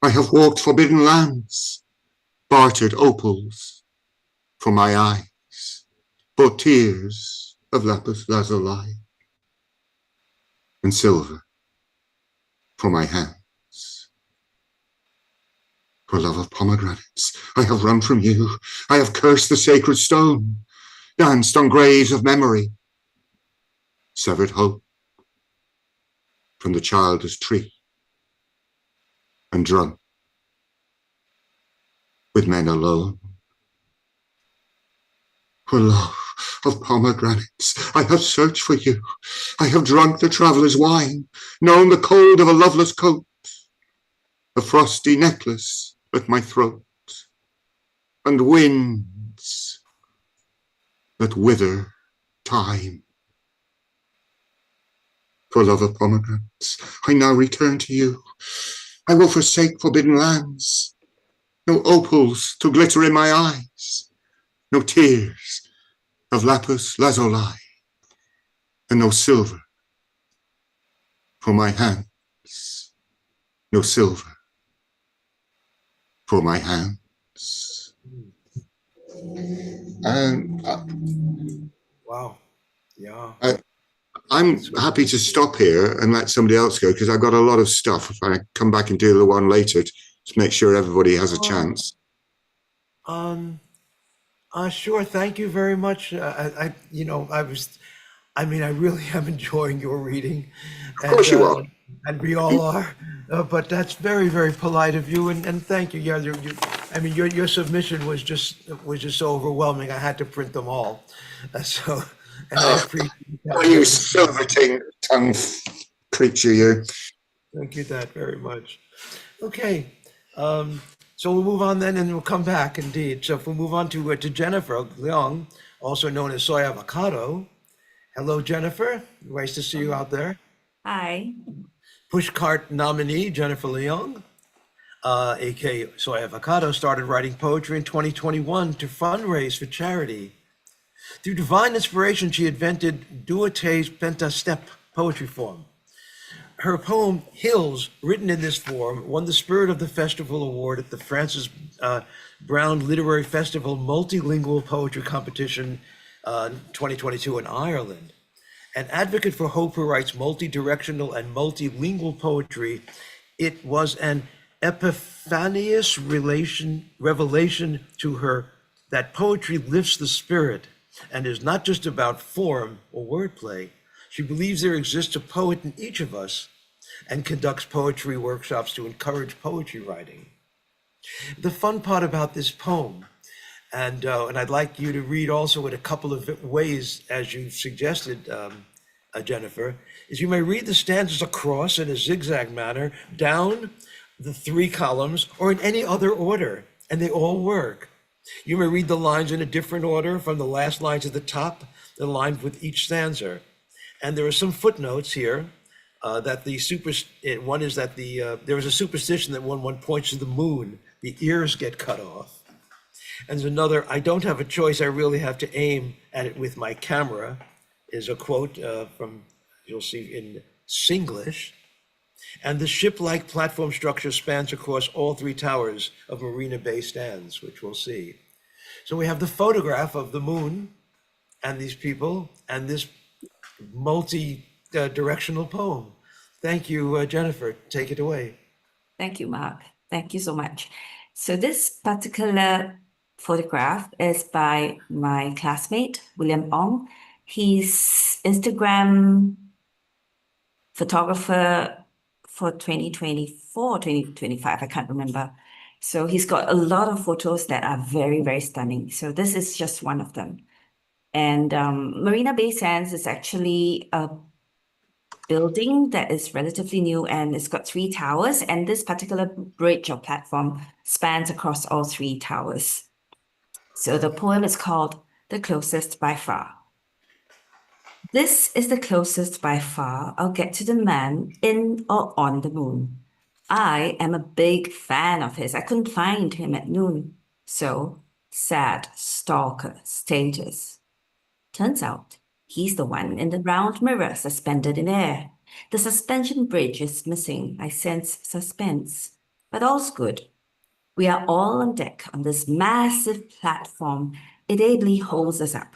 I have walked forbidden lands, bartered opals for my eyes, bought tears of lapis lazuli, and silver for my hands. For love of pomegranates, I have run from you. I have cursed the sacred stone, danced on graves of memory, severed hope from the childless tree, and drunk with men alone. For love of pomegranates, I have searched for you. I have drunk the traveller's wine, known the cold of a loveless coat, a frosty necklace at my throat, and winds that wither time. For love of pomegranates, I now return to you. I will forsake forbidden lands. No opals to glitter in my eyes, no tears of lapis lazuli, and no silver for my hands, no silver for my hands. And Wow, yeah. I'm happy to stop here and let somebody else go, because I've got a lot of stuff. If I come back and do the one later, to make sure everybody has a chance. Sure. Thank you very much. I really am enjoying your reading. Of course you are. And we all are. But that's very, very polite of you. And thank you. Yeah, your submission was just so overwhelming. I had to print them all. And I appreciate that. Oh, you silver tongue creature, you. Thank you that very much. Okay. So we'll move on then, and we'll come back indeed. So if we move on to Jennifer Leong, also known as Soy Avocado. Hello, Jennifer. Nice to see you out there. Hi. Pushcart nominee Jennifer Leong, aka Soy Avocado, started writing poetry in 2021 to fundraise for charity. Through divine inspiration, she invented Duote's pentastep poetry form. Her poem Hills, written in this form, won the Spirit of the Festival Award at the Francis Brown Literary Festival Multilingual Poetry Competition 2022 in Ireland. An advocate for hope who writes multi-directional and multilingual poetry, it was an epiphanious revelation to her that poetry lifts the spirit and is not just about form or wordplay. She believes there exists a poet in each of us and conducts poetry workshops to encourage poetry writing. The fun part about this poem, and I'd like you to read also in a couple of ways, as you suggested, Jennifer, is you may read the stanzas across in a zigzag manner, down the 3 columns, or in any other order, and they all work. You may read the lines in a different order from the last line to the top, the line with each stanza. And there are some footnotes here that one is that there is a superstition that when one points to the moon, the ears get cut off. And there's another, I don't have a choice, I really have to aim at it with my camera, is a quote from, you'll see in Singlish. And the ship-like platform structure spans across all 3 towers of Marina Bay stands, which we'll see. So we have the photograph of the moon and these people and this multi-directional poem. Thank you, Jennifer. Take it away. Thank you, Mark. Thank you so much. So this particular photograph is by my classmate, William Ong. He's Instagram photographer for 2024, 2025, I can't remember. So he's got a lot of photos that are very, very stunning. So this is just one of them. And Marina Bay Sands is actually a building that is relatively new, and it's got 3 towers, and this particular bridge or platform spans across all 3 towers. So the poem is called The Closest by Far. This is the closest by far I'll get to the man in or on the moon. I am a big fan of his. I couldn't find him at noon. So, sad stalker stages. Turns out, he's the one in the round mirror suspended in air. The suspension bridge is missing. I sense suspense. But all's good. We are all on deck on this massive platform. It ably holds us up.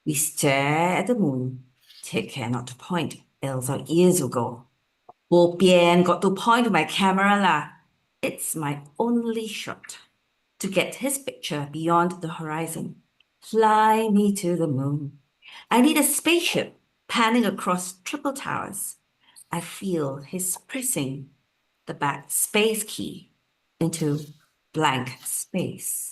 We stare at the moon. Take care not to point, else our ears will go. Bo Bian got to point with my camera lah. It's my only shot to get his picture beyond the horizon. Fly me to the moon. I need a spaceship panning across triple towers. I feel his pressing the back space key into blank space.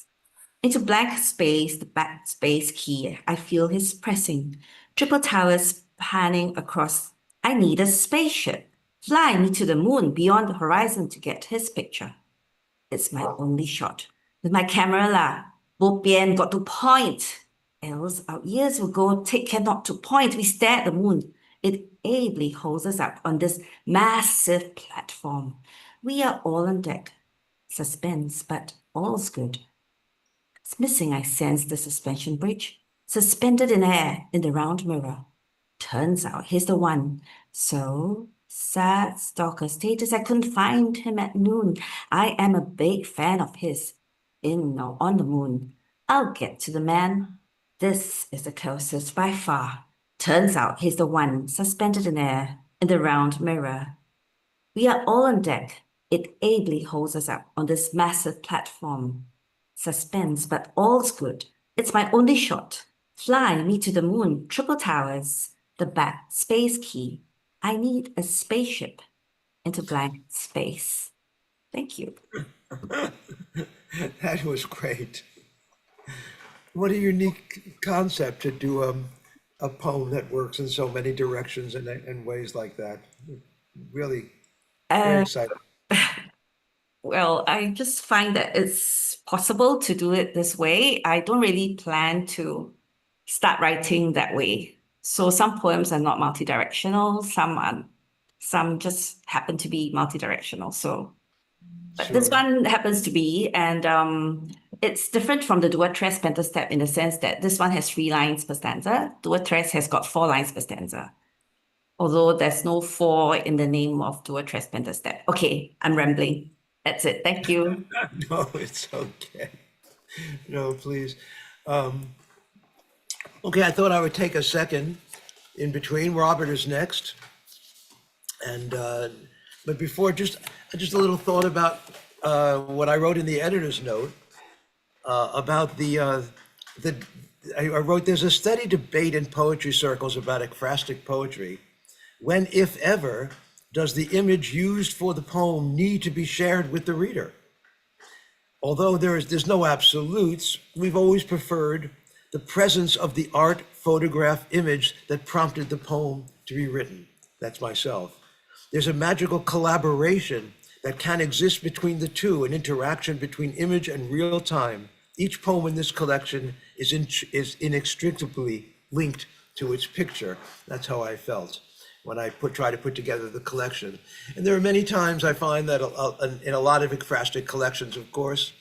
Into blank space, the backspace key, I feel his pressing. Triple towers panning across. I need a spaceship. Fly me to the moon beyond the horizon to get his picture. It's my only shot. With my camera lah, Bo Bian got to point. Else our ears will go, take care not to point. We stare at the moon. It ably holds us up on this massive platform. We are all on deck. Suspense, but all's good. It's missing, I sense, the suspension bridge, suspended in air in the round mirror. Turns out he's the one. So, sad stalker status, I couldn't find him at noon. I am a big fan of his, in or on the moon. I'll get to the man. This is the closest by far. Turns out he's the one, suspended in air in the round mirror. We are all on deck. It ably holds us up on this massive platform. Suspense, but all's good. It's my only shot. Fly me to the moon, triple towers, the back space key. I need a spaceship into blank space. Thank you. That was great. What a unique concept to do a poem that works in so many directions and in ways like that. Really very exciting. Well, I just find that it's possible to do it this way. I don't really plan to start writing that way. So some poems are not multidirectional, some just happen to be multidirectional. So but this Sure. one happens to be, and it's different from the Dua Tres Pentastep in the sense that this one has 3 lines per stanza. Dua Tres has got 4 lines per stanza. Although there's no 4 in the name of Dua Tres Pentastep. Okay, I'm rambling. That's it. Thank you. No, it's okay. No, please. Okay, I thought I would take a second in between. Robert is next. And, but before, just a little thought about what I wrote in the editor's note. about the I wrote, there's a steady debate in poetry circles about ekphrastic poetry. When, if ever, does the image used for the poem need to be shared with the reader? Although there's no absolutes, we've always preferred the presence of the art, photograph, image that prompted the poem to be written. That's myself. There's a magical collaboration that can exist between the two, an interaction between image and real time. Each poem in this collection is inextricably linked to its picture. That's how I felt when I try to put together the collection. And there are many times I find that in a lot of ekphrastic collections, of course,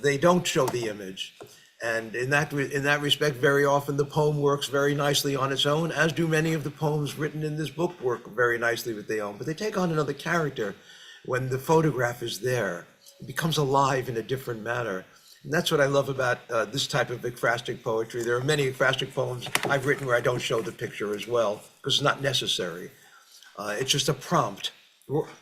they don't show the image. And in that respect, very often the poem works very nicely on its own, as do many of the poems written in this book work very nicely with their own. But they take on another character when the photograph is there. It becomes alive in a different manner. And that's what I love about this type of ekphrastic poetry. There are many ekphrastic poems I've written where I don't show the picture as well, because it's not necessary. It's just a prompt.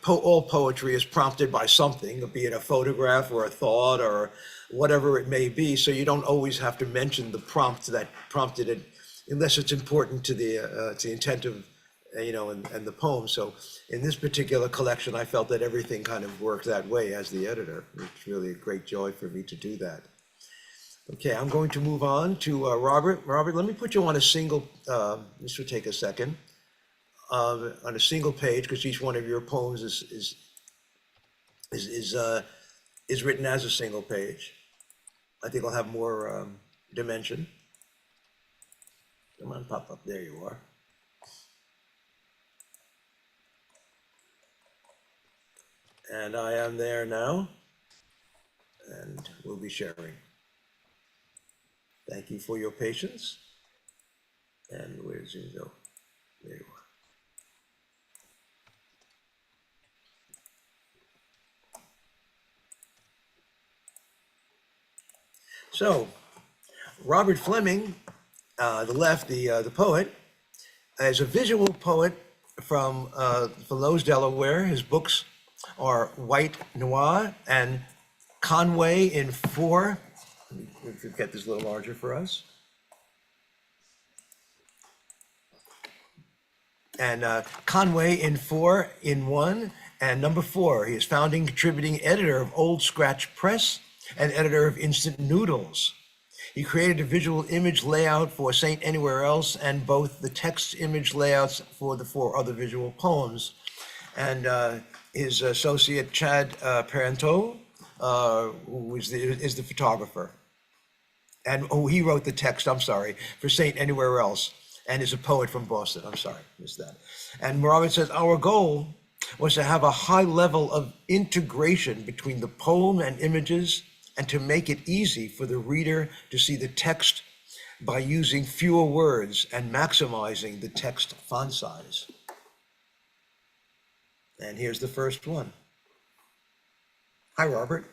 All poetry is prompted by something, be it a photograph or a thought or whatever it may be. So you don't always have to mention the prompt that prompted it, unless it's important to the intent of, and the poem. So in this particular collection, I felt that everything kind of worked that way as the editor. It's really a great joy for me to do that. Okay, I'm going to move on to Robert. Robert, let me put you on a single, this will take a second, on a single page, because each one of your poems is written as a single page. I think I'll have more dimension. Come on, pop up, there you are. And I am there now, and we'll be sharing. Thank you for your patience. And where's you go? There you are. So, Robert Fleming, the left, the poet, is a visual poet from Lowe's, Delaware. His books are White Noir and Conway in 4. Let me get this a little larger for us. And Conway in 4 in 1, and number 4. He is founding, contributing editor of Old Scratch Press and editor of Instant Noodles. He created a visual image layout for Saint Anywhere Else and both the text image layouts for the 4 other visual poems. And his associate, Chad Parenteau, who is the photographer. And he wrote the text, I'm sorry, for Saint Anywhere Else, and is a poet from Boston. I'm sorry, missed that. And Robert says, our goal was to have a high level of integration between the poem and images, and to make it easy for the reader to see the text by using fewer words and maximizing the text font size. And here's the first one. Hi, Robert.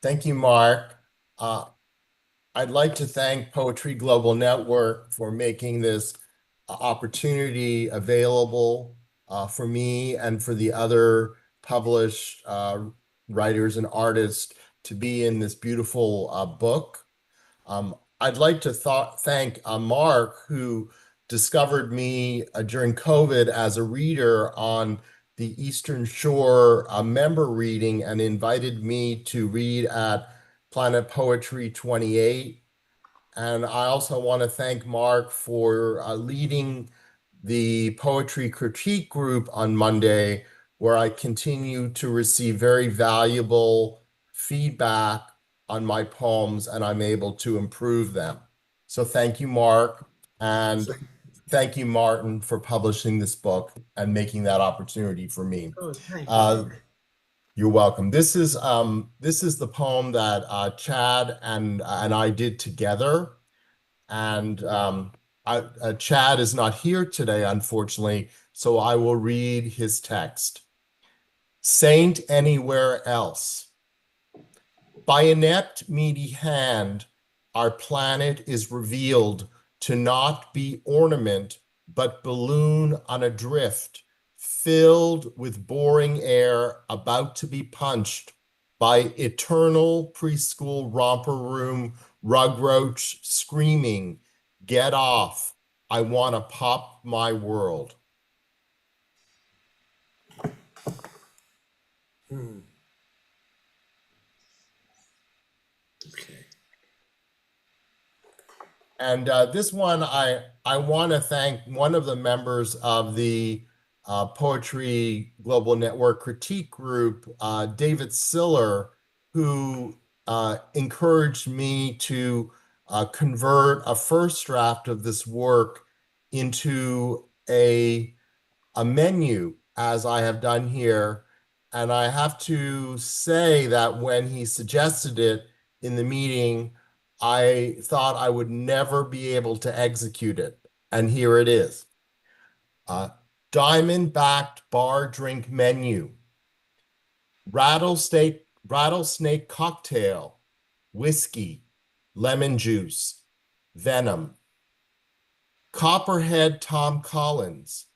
Thank you, Mark. I'd like to thank Poetry Global Network for making this opportunity available for me and for the other published writers and artists to be in this beautiful book. I'd like to thank Mark, who discovered me during COVID as a reader on the Eastern Shore member reading and invited me to read at Planet Poetry 28. And I also want to thank Mark for leading the poetry critique group on Monday, where I continue to receive very valuable feedback on my poems and I'm able to improve them. So thank you, Mark. And thank you, Martin, for publishing this book and making that opportunity for me. Oh, thank you. You're welcome. This is the poem that Chad and I did together. And Chad is not here today, unfortunately, so I will read his text. Saint Anywhere Else. By inept, meaty hand, our planet is revealed to not be ornament, but balloon on a drift, filled with boring air about to be punched by eternal preschool romper room rug roach screaming, "Get off, I want to pop my world." Okay. And this one, I want to thank one of the members of the Poetry Global Network Critique Group, David Siller, who encouraged me to convert a first draft of this work into a menu, as I have done here. And I have to say that when he suggested it in the meeting, I thought I would never be able to execute it. And here it is. Diamond-backed bar drink menu. Rattlesnake cocktail, whiskey, lemon juice, venom. Copperhead Tom Collins,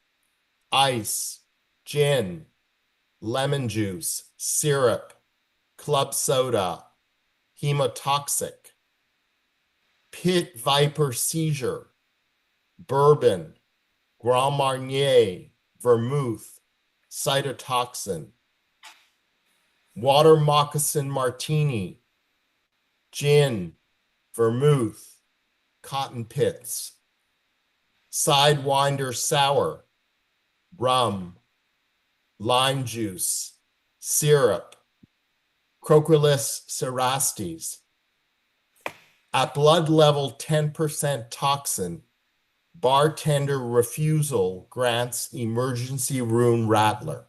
ice, gin, lemon juice, syrup, club soda, hemotoxic. Pit Viper seizure, bourbon, Grand Marnier, vermouth, cytotoxin. Water moccasin martini, gin, vermouth, cotton pits. Sidewinder sour, rum, lime juice, syrup, Crocus cerastes. At blood level 10% toxin, bartender refusal grants emergency room rattler.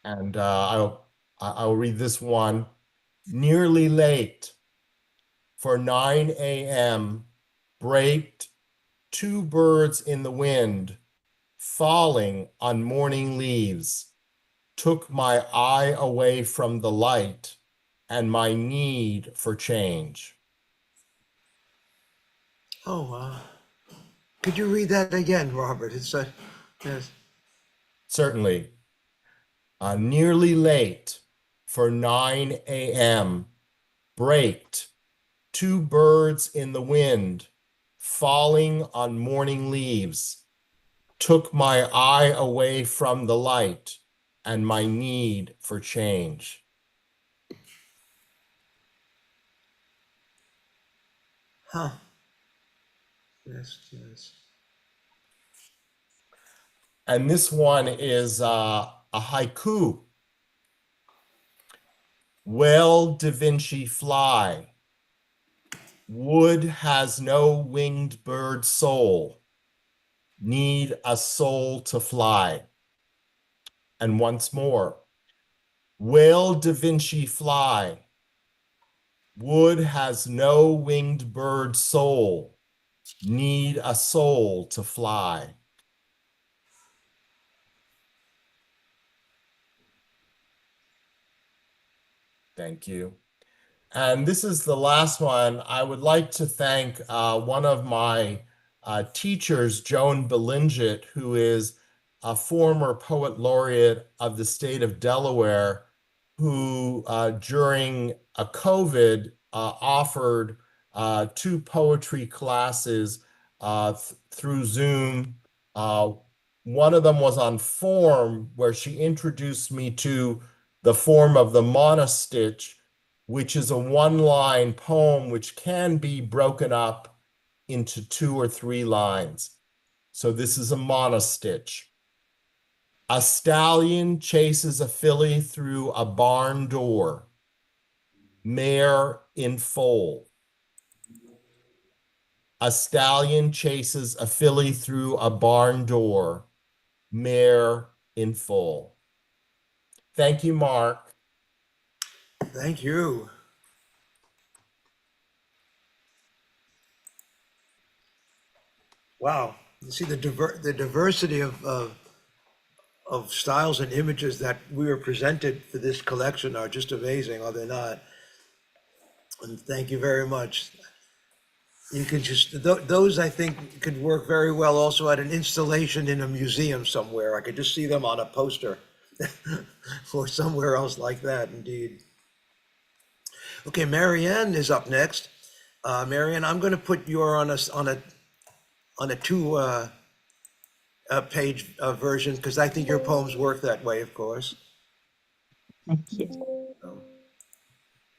And I'll read this one. Nearly late. For 9 a.m. braked, two birds in the wind, falling on morning leaves, took my eye away from the light and my need for change. Oh, could you read that again, Robert? It's yes. Certainly. Nearly late for 9 a.m. braked, two birds in the wind, falling on morning leaves, took my eye away from the light and my need for change. Huh. Yes. And this one is a haiku. Well, Da Vinci fly. Wood has no winged bird soul. Need a soul to fly. And once more. Well, Da Vinci fly. Wood has no winged bird soul. Need a soul to fly. Thank you. And this is the last one. I would like to thank one of my teachers, Joan Belingit, who is a former poet laureate of the state of Delaware, who during a COVID offered two poetry classes through Zoom. One of them was on form, where she introduced me to the form of the monostitch, which is a one-line poem which can be broken up into 2 or 3 lines. So this is a monostitch. A stallion chases a filly through a barn door. Mare in foal. A stallion chases a filly through a barn door. Mare in foal. Thank you, Mark. Thank you. Wow. You see the diversity of of styles and images that we were presented for this collection are just amazing, are they not? And thank you very much. You could just, those I think could work very well also at an installation in a museum somewhere. I could just see them on a poster or somewhere else like that, indeed. Okay, Marianne is up next. Marianne, I'm going to put you on a two page version because I think your poems work that way, of course. Thank you.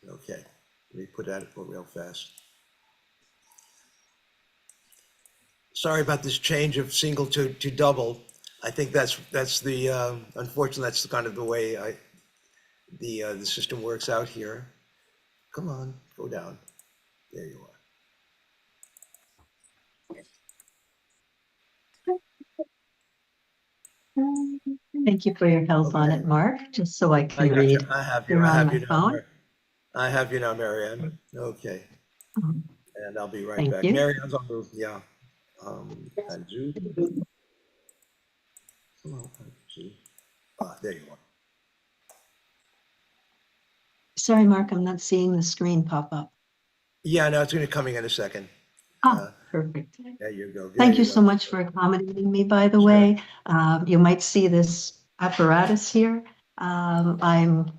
Okay, let me put that real fast. Sorry about this change of single to double. I think that's the unfortunately that's kind of the way the system works out here. Come on, go down. There you are. Thank you for your help on it, Mark, just so I I can got read. you. I have you. You're I on have my you now. phone? I have you now, Marianne. Okay, Um, and I'll be right Thank back. you. Marianne's on the and Zoom. Come on, Zoom. There you are. Sorry, Mark, I'm not seeing the screen pop up. Yeah, no, it's going to be coming in a second. Perfect. There you go. Thank you go. so much for accommodating me, by the Sure. way. You might see this apparatus here. I'm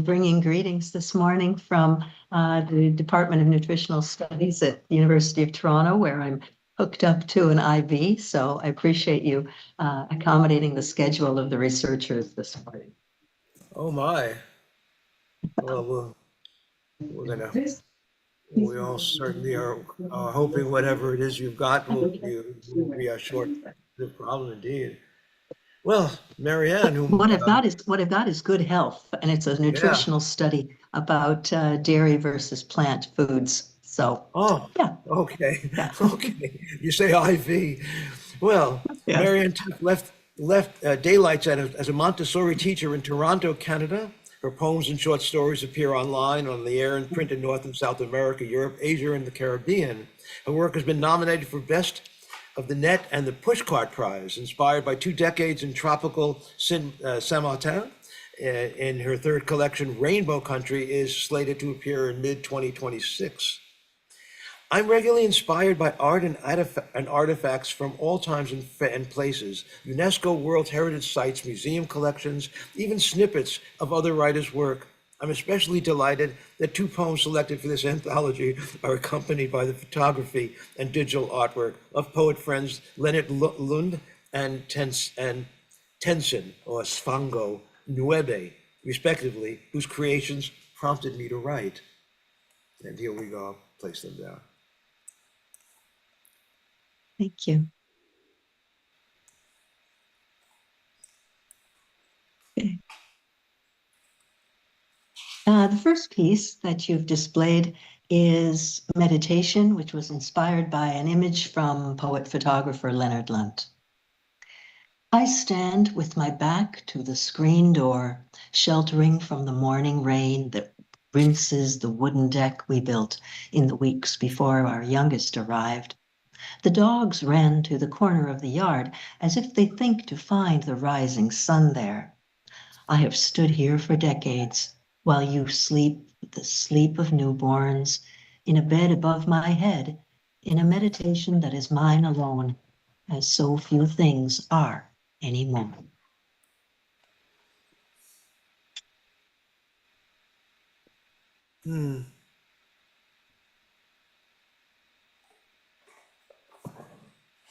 bringing greetings this morning from the Department of Nutritional Studies at the University of Toronto, where I'm hooked up to an IV. So I appreciate you accommodating the schedule of the researchers this morning. Oh my. Well, we all certainly are hoping whatever it is you've got will be a short-lived problem indeed. Well, Marianne, What I've got is good health, and it's a nutritional study about dairy versus plant foods. So, yeah. Okay. Yeah. Okay. You say IV. Well, Yes. Marianne Tuck left daylights as a Montessori teacher in Toronto, Canada. Her poems and short stories appear online, on the air, and print in North and South America, Europe, Asia, and the Caribbean. Her work has been nominated for Best of the Net and the Pushcart Prize, inspired by 2 decades in tropical Saint-Martin. In her third collection, Rainbow Country, is slated to appear in mid-2026. I'm regularly inspired by art and artifacts from all times and places, UNESCO World Heritage Sites, museum collections, even snippets of other writers' work. I'm especially delighted that 2 poems selected for this anthology are accompanied by the photography and digital artwork of poet friends Leonard Lund and Tenzin, or Sfango Nuebe, respectively, whose creations prompted me to write. And here we go, I'll place them down. Thank you. Okay. The first piece that you've displayed is Meditation, which was inspired by an image from poet-photographer Leonard Lund. I stand with my back to the screen door, sheltering from the morning rain that rinses the wooden deck we built in the weeks before our youngest arrived. The dogs ran to the corner of the yard as if they think to find the rising sun there. I have stood here for decades while you sleep the sleep of newborns in a bed above my head, in a meditation that is mine alone, as so few things are anymore.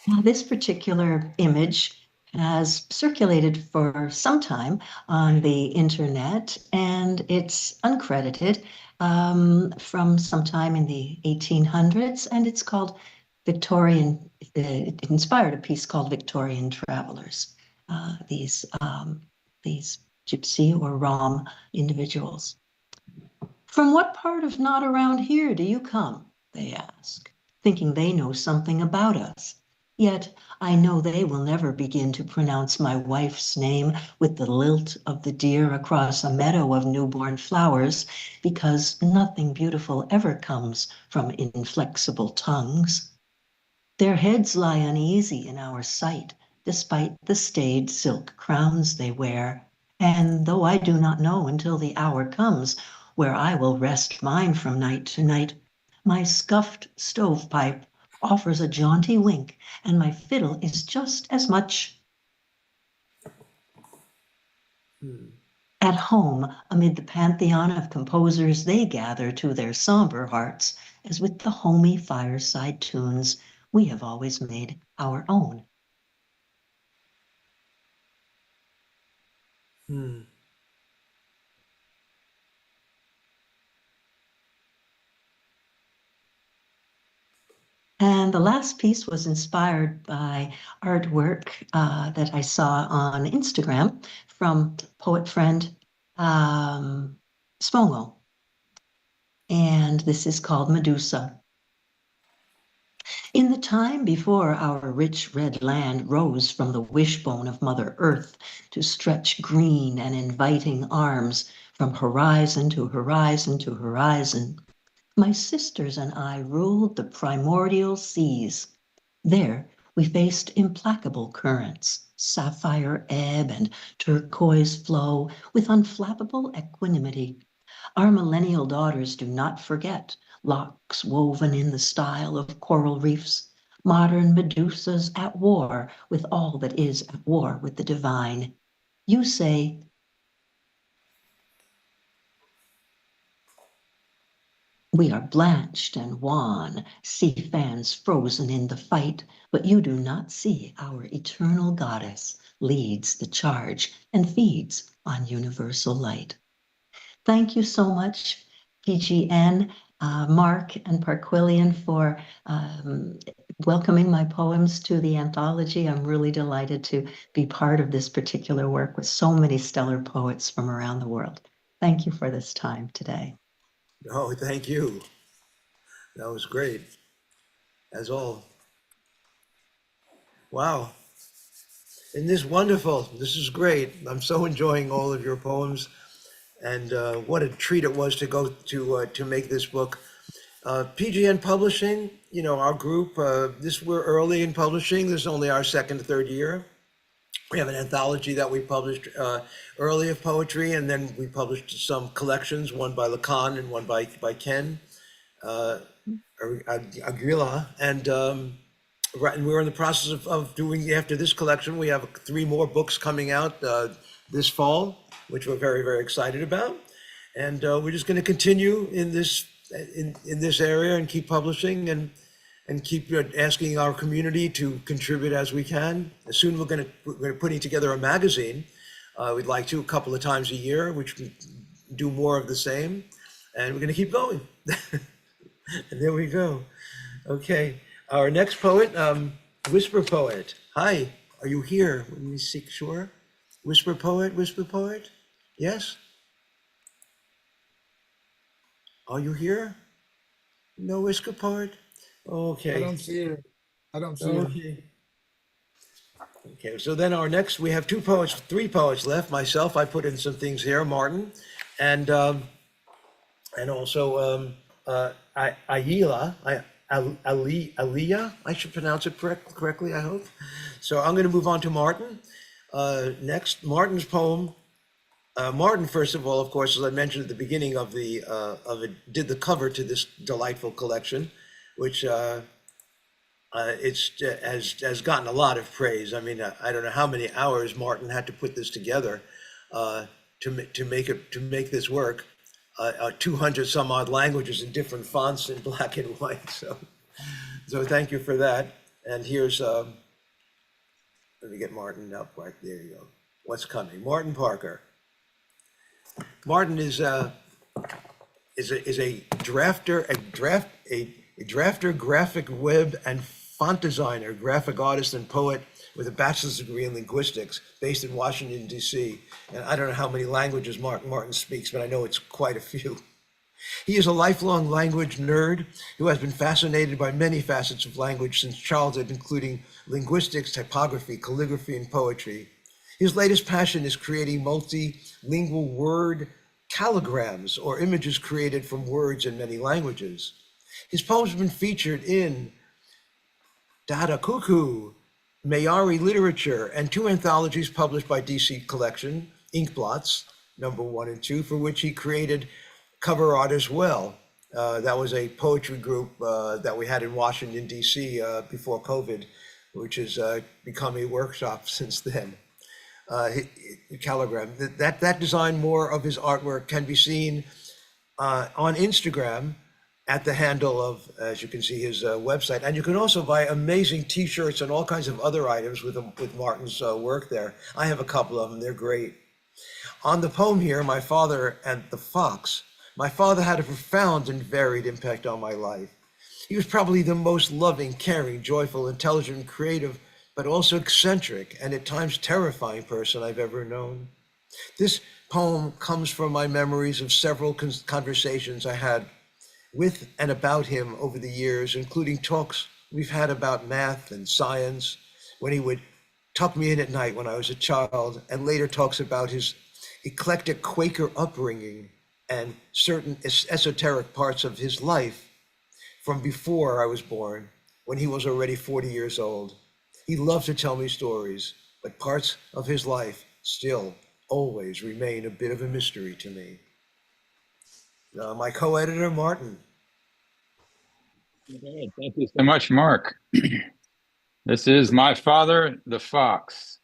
Now, this particular image has circulated for some time on the internet, and it's uncredited from sometime in the 1800s, and it's called Victorian, it inspired a piece called Victorian Travelers, these gypsy or Rom individuals. From what part of not around here do you come? They ask, thinking they know something about us. Yet I know they will never begin to pronounce my wife's name with the lilt of the deer across a meadow of newborn flowers, because nothing beautiful ever comes from inflexible tongues. Their heads lie uneasy in our sight, despite the staid silk crowns they wear. And though I do not know until the hour comes where I will rest mine from night to night, my scuffed stovepipe offers a jaunty wink, and my fiddle is just as much at home amid the pantheon of composers they gather to their somber hearts, as with the homey fireside tunes we have always made our own. And the last piece was inspired by artwork that I saw on Instagram from poet friend Smogo. And this is called Medusa. In the time before our rich red land rose from the wishbone of Mother Earth to stretch green and inviting arms from horizon to horizon to horizon, my sisters and I ruled the primordial seas. There we faced implacable currents, sapphire ebb and turquoise flow with unflappable equanimity. Our millennial daughters do not forget locks woven in the style of coral reefs, modern Medusas at war with all that is at war with the divine. You say, we are blanched and wan, sea fans frozen in the fight, but you do not see our eternal goddess leads the charge and feeds on universal light. Thank you so much, PGN, Mark and Parquillian, for welcoming my poems to the anthology. I'm really delighted to be part of this particular work with so many stellar poets from around the world. Thank you for this time today. Oh, thank you. That was great, as all. Wow. Isn't this wonderful? This is great. I'm so enjoying all of your poems. And what a treat it was to go to make this book. PGN Publishing, you know, our group, we're early in publishing. This is only our second, third year. We have an anthology that we published early of poetry, and then we published some collections, one by Lacan and one by Ken Aguila. And we're in the process of doing, after this collection, we have 3 more books coming out this fall, which we're very, very excited about. And we're just going to continue in this area and keep publishing and keep asking our community to contribute as we can. Soon we're putting together a magazine. We'd like to a couple of times a year, which can do more of the same. And we're going to keep going. And there we go. Okay, our next poet, Whisper Poet. Hi, are you here? Let me see, sure. Whisper Poet, yes? Are you here? No Whisper Poet? Okay. I don't see her. I don't see her. Okay. Okay, so then we have 3 poets left. Myself, I put in some things here, Martin, and also Aliyah, I should pronounce it correctly, I hope. So I'm going to move on to Martin. Next, Martin's poem. Martin, first of all, of course, as I mentioned at the beginning did the cover to this delightful collection, which has gotten a lot of praise. I mean, I don't know how many hours Martin had to put this together to make this work. 200 some odd languages in different fonts in black and white. So thank you for that. And here's let me get Martin up right there. You go. What's coming? Martin Parker. Martin is a drafter, graphic web and font designer, graphic artist and poet with a bachelor's degree in linguistics based in Washington, D.C. And I don't know how many languages Martin speaks, but I know it's quite a few. He is a lifelong language nerd who has been fascinated by many facets of language since childhood, including linguistics, typography, calligraphy, and poetry. His latest passion is creating multilingual word calligrams, or images created from words in many languages. His poems have been featured in Dada Cuckoo, Mayari Literature, and 2 anthologies published by DC Collection, Inkblots, number 1 and 2, for which he created cover art as well. That was a poetry group that we had in Washington, DC before COVID, which has become a workshop since then. Calligram. That design, more of his artwork can be seen on Instagram at the handle of, as you can see, his website. And you can also buy amazing T-shirts and all kinds of other items with Martin's work there. I have a couple of them. They're great. On the poem here, My Father and the Fox, my father had a profound and varied impact on my life. He was probably the most loving, caring, joyful, intelligent, creative, but also eccentric and at times terrifying person I've ever known. This poem comes from my memories of several conversations I had with and about him over the years, including talks we've had about math and science, when he would tuck me in at night when I was a child, and later talks about his eclectic Quaker upbringing and certain esoteric parts of his life from before I was born, when he was already 40 years old. He loved to tell me stories, but parts of his life still always remain a bit of a mystery to me. My co-editor, Martin. Okay, thank you so much, Mark. This is My Father, the Fox.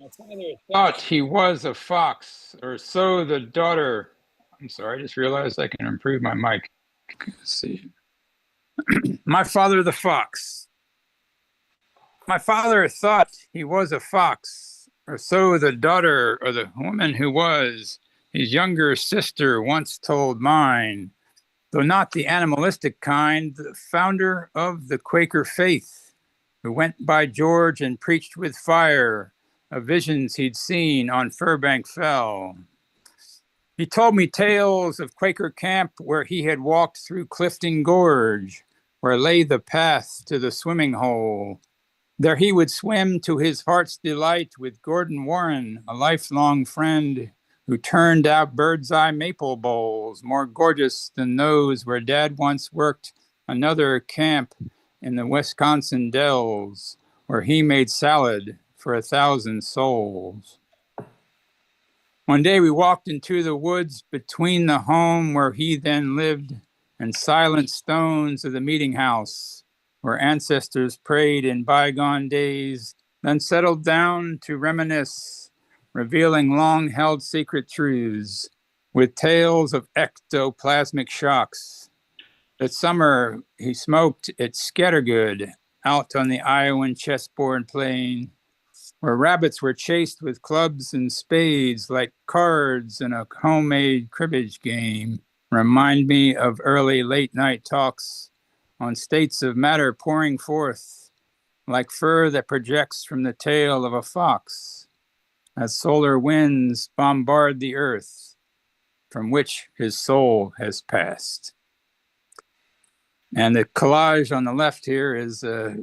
My father thought he was a fox, or so the daughter. I'm sorry, I just realized I can improve my mic. Let's see. My father, the fox. My father thought he was a fox, or so the daughter, or the woman who was his younger sister, once told mine, though not the animalistic kind, the founder of the Quaker faith, who went by George and preached with fire of visions he'd seen on Furbank Fell. He told me tales of Quaker camp where he had walked through Clifton Gorge, where lay the path to the swimming hole. There he would swim to his heart's delight with Gordon Warren, a lifelong friend, who turned out bird's eye maple bowls, more gorgeous than those where Dad once worked another camp in the Wisconsin dells, where he made salad for 1,000 souls. One day we walked into the woods between the home where he then lived and silent stones of the meeting house, where ancestors prayed in bygone days, then settled down to reminisce, revealing long-held secret truths with tales of ectoplasmic shocks. That summer he smoked at Scattergood out on the Iowan chessboard plain, where rabbits were chased with clubs and spades like cards in a homemade cribbage game, remind me of early late-night talks on states of matter pouring forth like fur that projects from the tail of a fox as solar winds bombard the earth from which his soul has passed. And the collage on the left here is a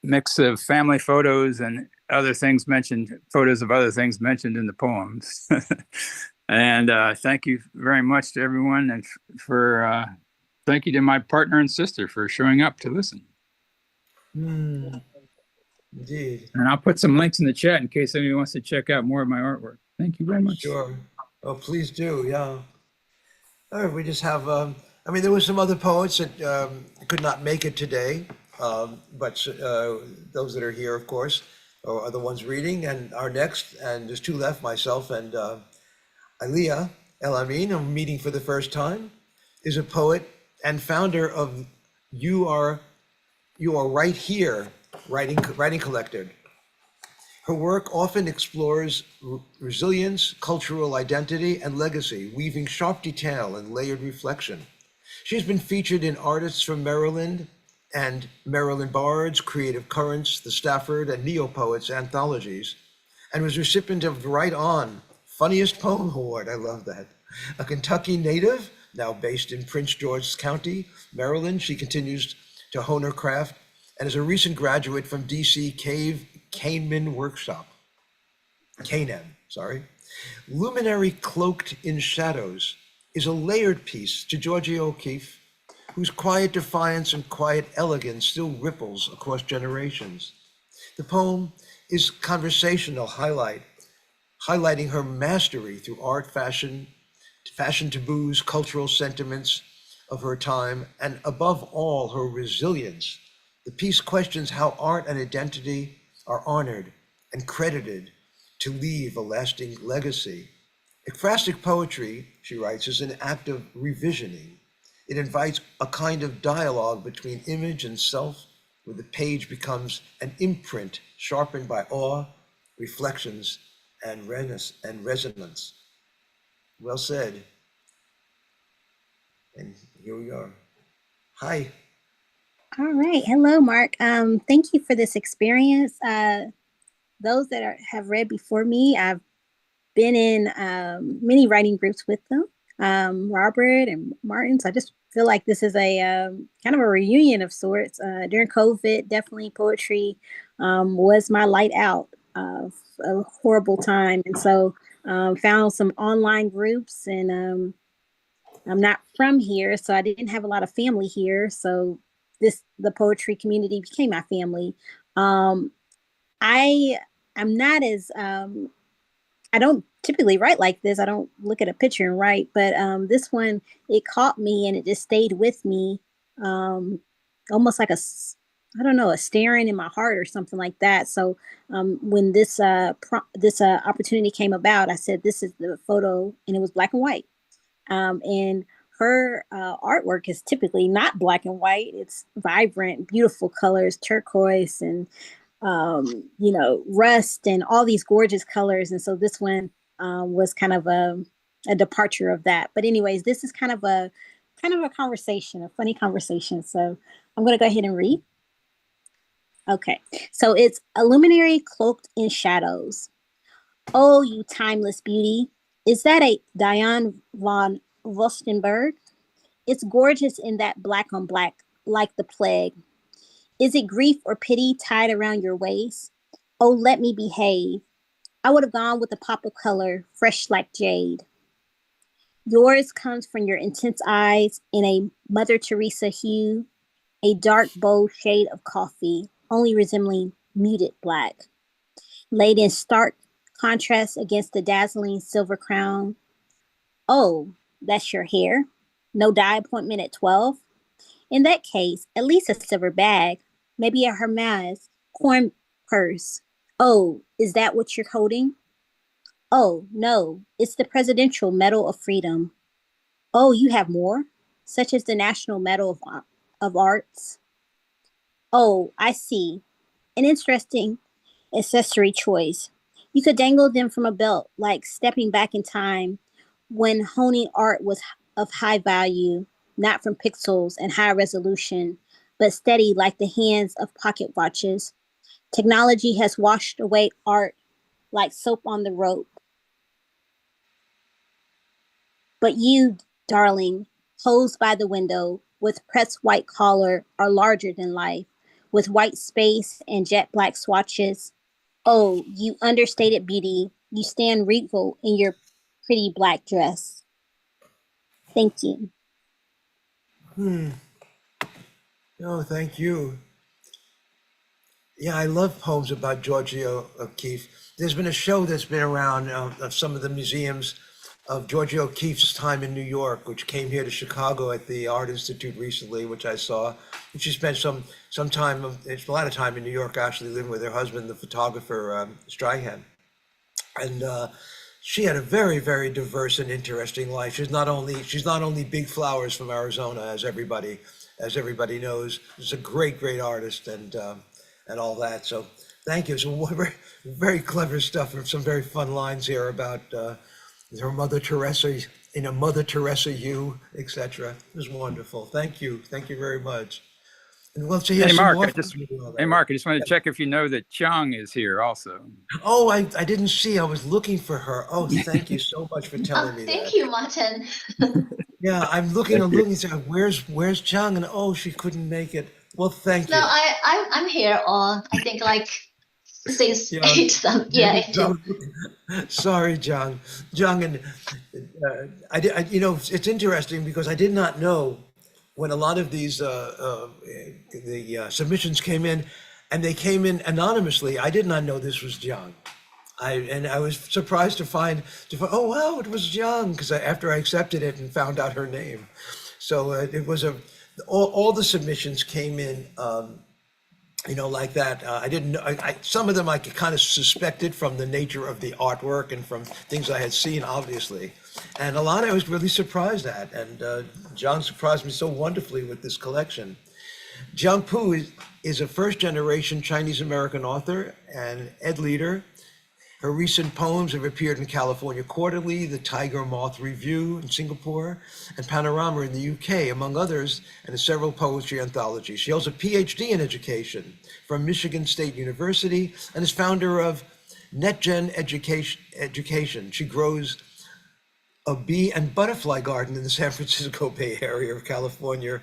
mix of family photos and other things mentioned, photos of other things mentioned in the poems. And thank you very much to everyone, and thank you to my partner and sister for showing up to listen. Indeed. And I'll put some links in the chat in case anyone wants to check out more of my artwork. Thank you very much. Sure. Oh, please do. Yeah. All right, we just have, there were some other poets that could not make it today, but those that are here, of course, are the ones reading, and are next. And there's 2 left, myself and Aliyah El Amin, I'm meeting for the first time, is a poet and founder of You Are Right Here writing collective. Her work often explores resilience, cultural identity, and legacy, weaving sharp detail and layered reflection. She's been featured in Artists from Maryland and Maryland Bards, Creative Currents, the Stafford, and Neopoets anthologies, and was recipient of Right On, Funniest Poem Award. I love that. A Kentucky native, now based in Prince George's County, Maryland, she continues to hone her craft and is a recent graduate from DC Kahneman Workshop. Luminary Cloaked in Shadows is a layered piece to Georgia O'Keeffe, whose quiet defiance and quiet elegance still ripples across generations. The poem is conversational highlighting her mastery through art, fashion taboos, cultural sentiments of her time, and above all, her resilience. The piece questions how art and identity are honored and credited to leave a lasting legacy. Ekphrastic poetry, she writes, is an act of revisioning. It invites a kind of dialogue between image and self, where the page becomes an imprint sharpened by awe, reflections, and resonance. Well said. And here we are. Hi. All right. Hello, Mark. Thank you for this experience. Those that have read before me, I've been in many writing groups with them, Robert and Martin. So I just feel like this is a kind of a reunion of sorts. During COVID, definitely poetry was my light out of a horrible time. And so found some online groups, and I'm not from here, so I didn't have a lot of family here. So the poetry community became my family. I'm not as I don't typically write like this. I don't look at a picture and write, but this one, it caught me and it just stayed with me, almost like a staring in my heart or something like that. So when this opportunity came about, I said, this is the photo, and it was black and white. And her artwork is typically not black and white. It's vibrant, beautiful colors, turquoise and rust and all these gorgeous colors. And so this one was kind of a departure of that. But anyways, this is kind of a conversation, a funny conversation. So I'm going to go ahead and read. Okay, so it's a luminary cloaked in shadows. Oh, you timeless beauty. Is that a Diane von Furstenberg? It's gorgeous in that black on black, like the plague. Is it grief or pity tied around your waist? Oh, let me behave. I would have gone with a pop of color, fresh like jade. Yours comes from your intense eyes in a Mother Teresa hue, a dark, bold shade of coffee, only resembling muted black, laid in stark contrast against the dazzling silver crown. Oh, that's your hair? No dye appointment at 12? In that case, at least a silver bag, maybe a Hermes coin purse. Oh, is that what you're holding? Oh, no, it's the Presidential Medal of Freedom. Oh, you have more, such as the National Medal of Arts. Oh, I see. An interesting accessory choice. You could dangle them from a belt, like stepping back in time when honing art was of high value, not from pixels and high resolution, but steady like the hands of pocket watches. Technology has washed away art like soap on the rope. But you, darling, posed by the window with pressed white collar, are larger than life, with white space and jet black swatches. Oh, you understated beauty, you stand regal in your pretty black dress. Thank you. Oh, thank you. Yeah, I love poems about Georgia O'Keeffe. There's been a show that's been around of some of the museums of Georgia O'Keeffe's time in New York, which came here to Chicago at the Art Institute recently, which I saw. And she spent some time, a lot of time in New York, actually living with her husband, the photographer Strahan. And she had a very, very diverse and interesting life. She's not only Big Flowers from Arizona, as everybody knows. She's a great, great artist and all that. So thank you. So very, very clever stuff and some very fun lines here about her Mother Teresa in a Mother Teresa hue, etc. It was wonderful. Thank you. Thank you very much. And well, so Hey, Mark, I just wanted to check if you know that Chung is here also. Oh, I didn't see. I was looking for her. Oh, thank you so much for telling me that. Thank you, Martin. Yeah, I'm looking, saying, where's Chung? And oh, she couldn't make it. Well, thank you. No, I'm here on, I think, like since 8 something. Yeah, 8. Sorry, Chung, and it's interesting because I did not know when a lot of these submissions came in, and they came in anonymously, I did not know this was Jiang. I was surprised to find, oh wow, it was Jiang, because after I accepted it and found out her name. So it was all the submissions came in, like that. I didn't know, some of them I kind of suspected from the nature of the artwork and from things I had seen, obviously. And a lot I was really surprised at. And Jiang surprised me so wonderfully with this collection. Jiang Pu is a first-generation Chinese-American author and ed leader. Her recent poems have appeared in California Quarterly, the Tiger Moth Review in Singapore, and Panorama in the UK, among others, and in several poetry anthologies. She holds a PhD in education from Michigan State University and is founder of NetGen Education. She grows a bee and butterfly garden in the San Francisco Bay Area of California.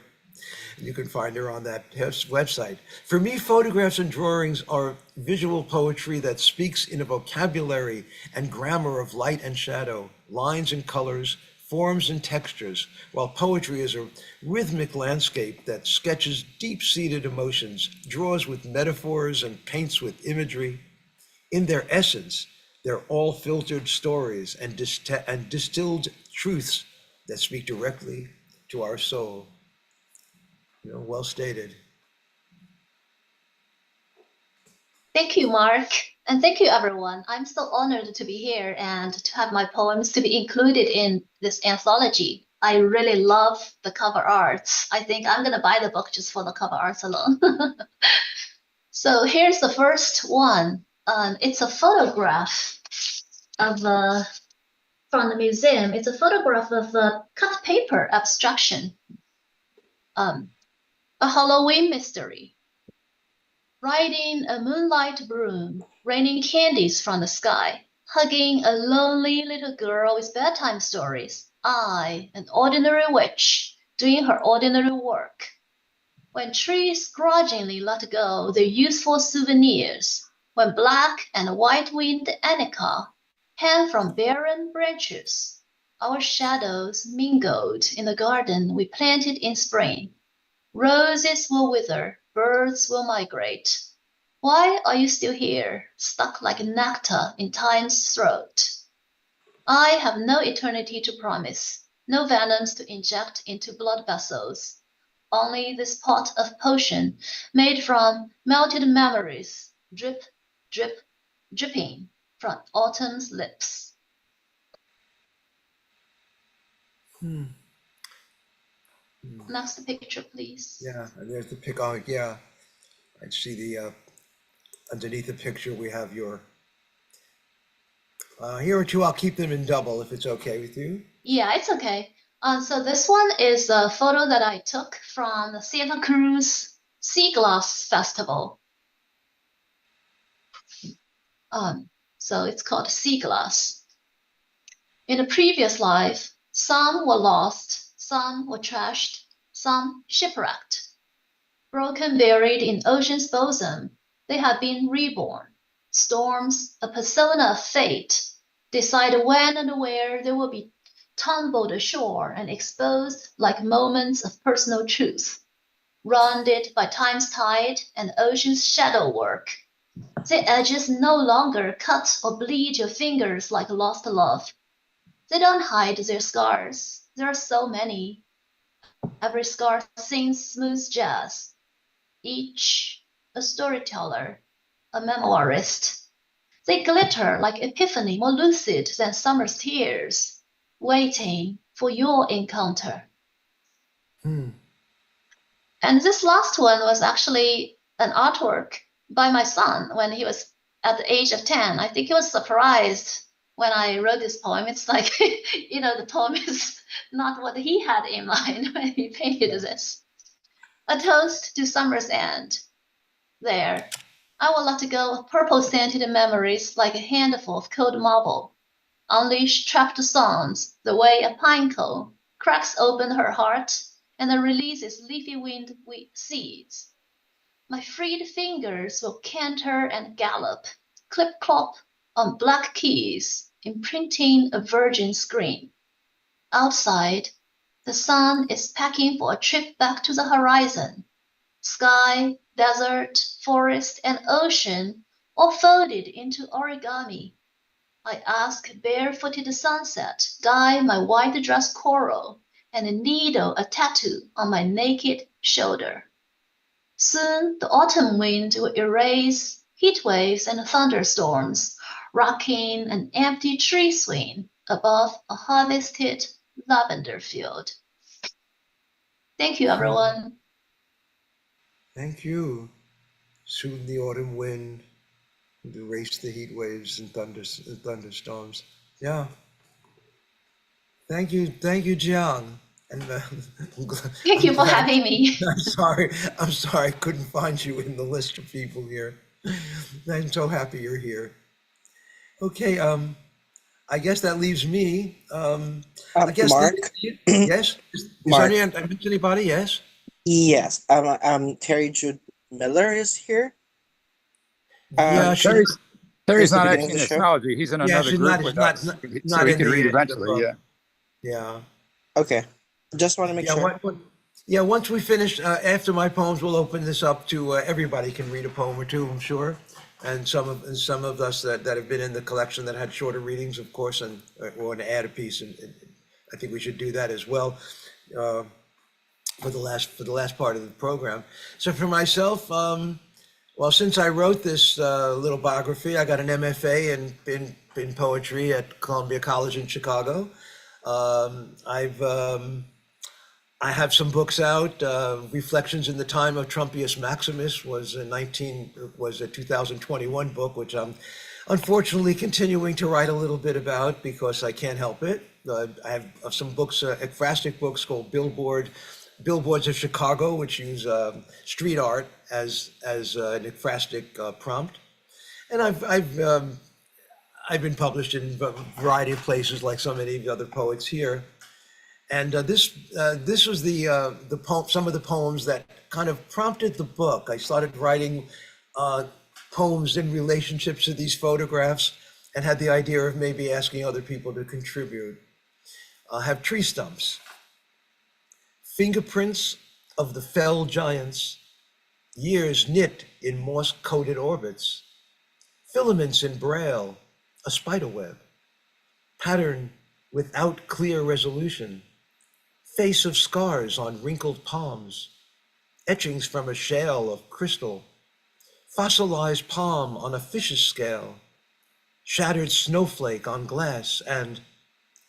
You can find her on that website. For me, photographs and drawings are visual poetry that speaks in a vocabulary and grammar of light and shadow, lines and colors, forms and textures, while poetry is a rhythmic landscape that sketches deep-seated emotions, draws with metaphors and paints with imagery. In their essence, they're all filtered stories and distilled truths that speak directly to our soul. Well stated. Thank you, Mark. And thank you, everyone. I'm so honored to be here and to have my poems to be included in this anthology. I really love the cover arts. I think I'm going to buy the book just for the cover arts alone. So here's the first one. It's a photograph of from the museum. It's a photograph of a cut paper abstraction. A Halloween mystery. Riding a moonlight broom, raining candies from the sky, hugging a lonely little girl with bedtime stories. I, an ordinary witch, doing her ordinary work. When trees grudgingly let go their useful souvenirs, when black and white-winged aneca hang from barren branches, our shadows mingled in the garden we planted in spring. Roses will wither, birds will migrate. Why are you still here, stuck like nectar in time's throat? I have no eternity to promise, no venoms to inject into blood vessels. Only this pot of potion made from melted memories, drip, drip, dripping from autumn's lips. Next picture, please. Yeah, and there's the pic on it. Yeah, I see the underneath the picture we have your. Here are two. I'll keep them in double if it's okay with you. Yeah, it's okay. So this one is a photo that I took from the Santa Cruz Sea Glass Festival. So it's called Sea Glass. In a previous life, some were lost. Some were trashed, some shipwrecked. Broken, buried in ocean's bosom, they have been reborn. Storms, a persona of fate, decide when and where they will be tumbled ashore and exposed like moments of personal truth. Rounded by time's tide and ocean's shadow work, their edges no longer cut or bleed your fingers like lost love. They don't hide their scars. There are so many. Every scar sings smooth jazz. Each a storyteller, a memoirist. They glitter like epiphany, more lucid than summer's tears, waiting for your encounter. And this last one was actually an artwork by my son when he was at the age of 10. I think he was surprised when I wrote this poem. It's like, the poem is not what he had in mind when he painted this. A toast to summer's end. There, I will let go of purple-scented memories like a handful of cold marble. Unleash trapped songs the way a pine cone cracks open her heart and then releases leafy wind seeds. My freed fingers will canter and gallop, clip-clop on black keys, imprinting a virgin scream. Outside, The sun is packing for a trip back to the horizon. Sky, desert, forest, and ocean all folded into origami. I ask barefooted sunset, dye my white dress coral, and needle a tattoo on my naked shoulder. Soon the autumn wind will erase heat waves and thunderstorms, rocking an empty tree swing above a harvested lavender field. Thank you, everyone. Thank you. Soon the autumn wind will erase the heat waves and thunderstorms. Yeah. Thank you, Jiang. And Thank you for having me. I'm sorry I couldn't find you in the list of people here. I'm so happy you're here. Okay, I guess that leaves me. I guess Mark? yes. Is Mark. there any, I missed anybody? Yes. Yes. Terry Jude Miller is here. Yeah, Terry's It's the not beginning of etching the show? astrology. He's in Yeah, another she's group not- with not- us, not- so not he in can the- read the eventually. book. Yeah. Yeah. Okay. Just want to make Yeah, sure. once we finish, after my poems, we'll open this up to everybody can read a poem or two, I'm sure. And some of us that have been in the collection that had shorter readings, of course, and or to add a piece, and I think we should do that as well for the last part of the program. So for myself, well, since I wrote this little biography, I got an MFA in poetry at Columbia College in Chicago. I have some books out. Reflections in the Time of Trumpius Maximus was a 2021 book, which I'm unfortunately continuing to write a little bit about because I can't help it. I have some books, ekphrastic books called Billboards of Chicago, which use street art as an ekphrastic prompt. And I've been published in a variety of places, like so many of the other poets here. And this was the poem, some of the poems that kind of prompted the book. I started writing poems in relationships to these photographs and had the idea of maybe asking other people to contribute. I have tree stumps, fingerprints of the fell giants, years knit in moss-coated orbits, filaments in braille, a spiderweb, pattern without clear resolution, face of scars on wrinkled palms, etchings from a shell of crystal, fossilized palm on a fish's scale, shattered snowflake on glass, and,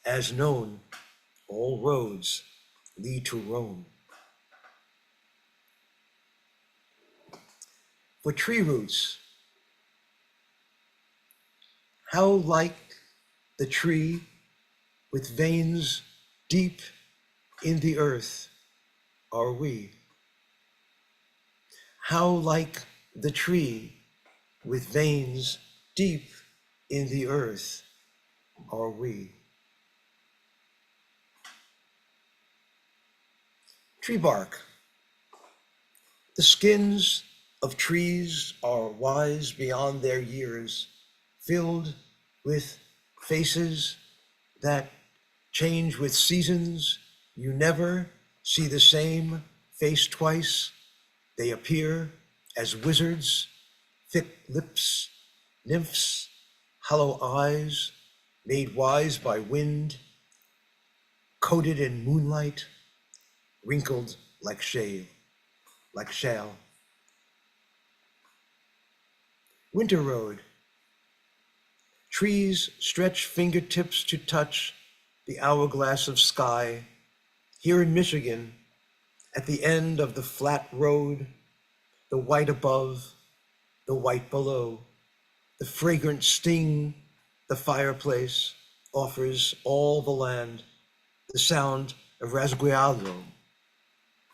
as known, all roads lead to Rome. For tree roots, how like the tree with veins deep in the earth are we. How like the tree with veins deep in the earth are we. Tree bark. The skins of trees are wise beyond their years, filled with faces that change with seasons. You never see the same face twice. They appear as wizards, thick lips, nymphs, hollow eyes, made wise by wind, coated in moonlight, wrinkled like shale. Winter road. Trees stretch fingertips to touch the hourglass of sky. Here in Michigan, at the end of the flat road, the white above, the white below, the fragrant sting, the fireplace offers all the land, the sound of Rasgueado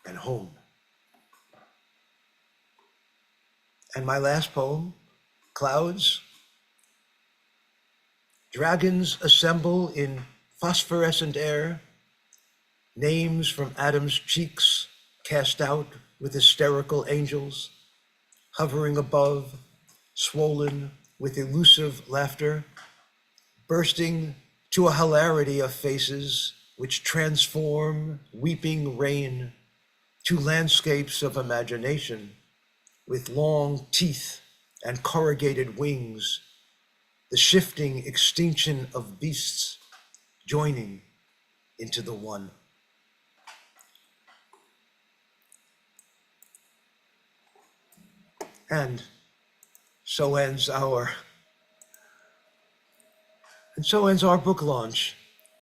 and home. And my last poem, Clouds. Dragons assemble in phosphorescent air, names from Adam's cheeks cast out with hysterical angels, hovering above, swollen with elusive laughter, bursting to a hilarity of faces which transform weeping rain to landscapes of imagination with long teeth and corrugated wings, the shifting extinction of beasts joining into the one. And so ends our book launch.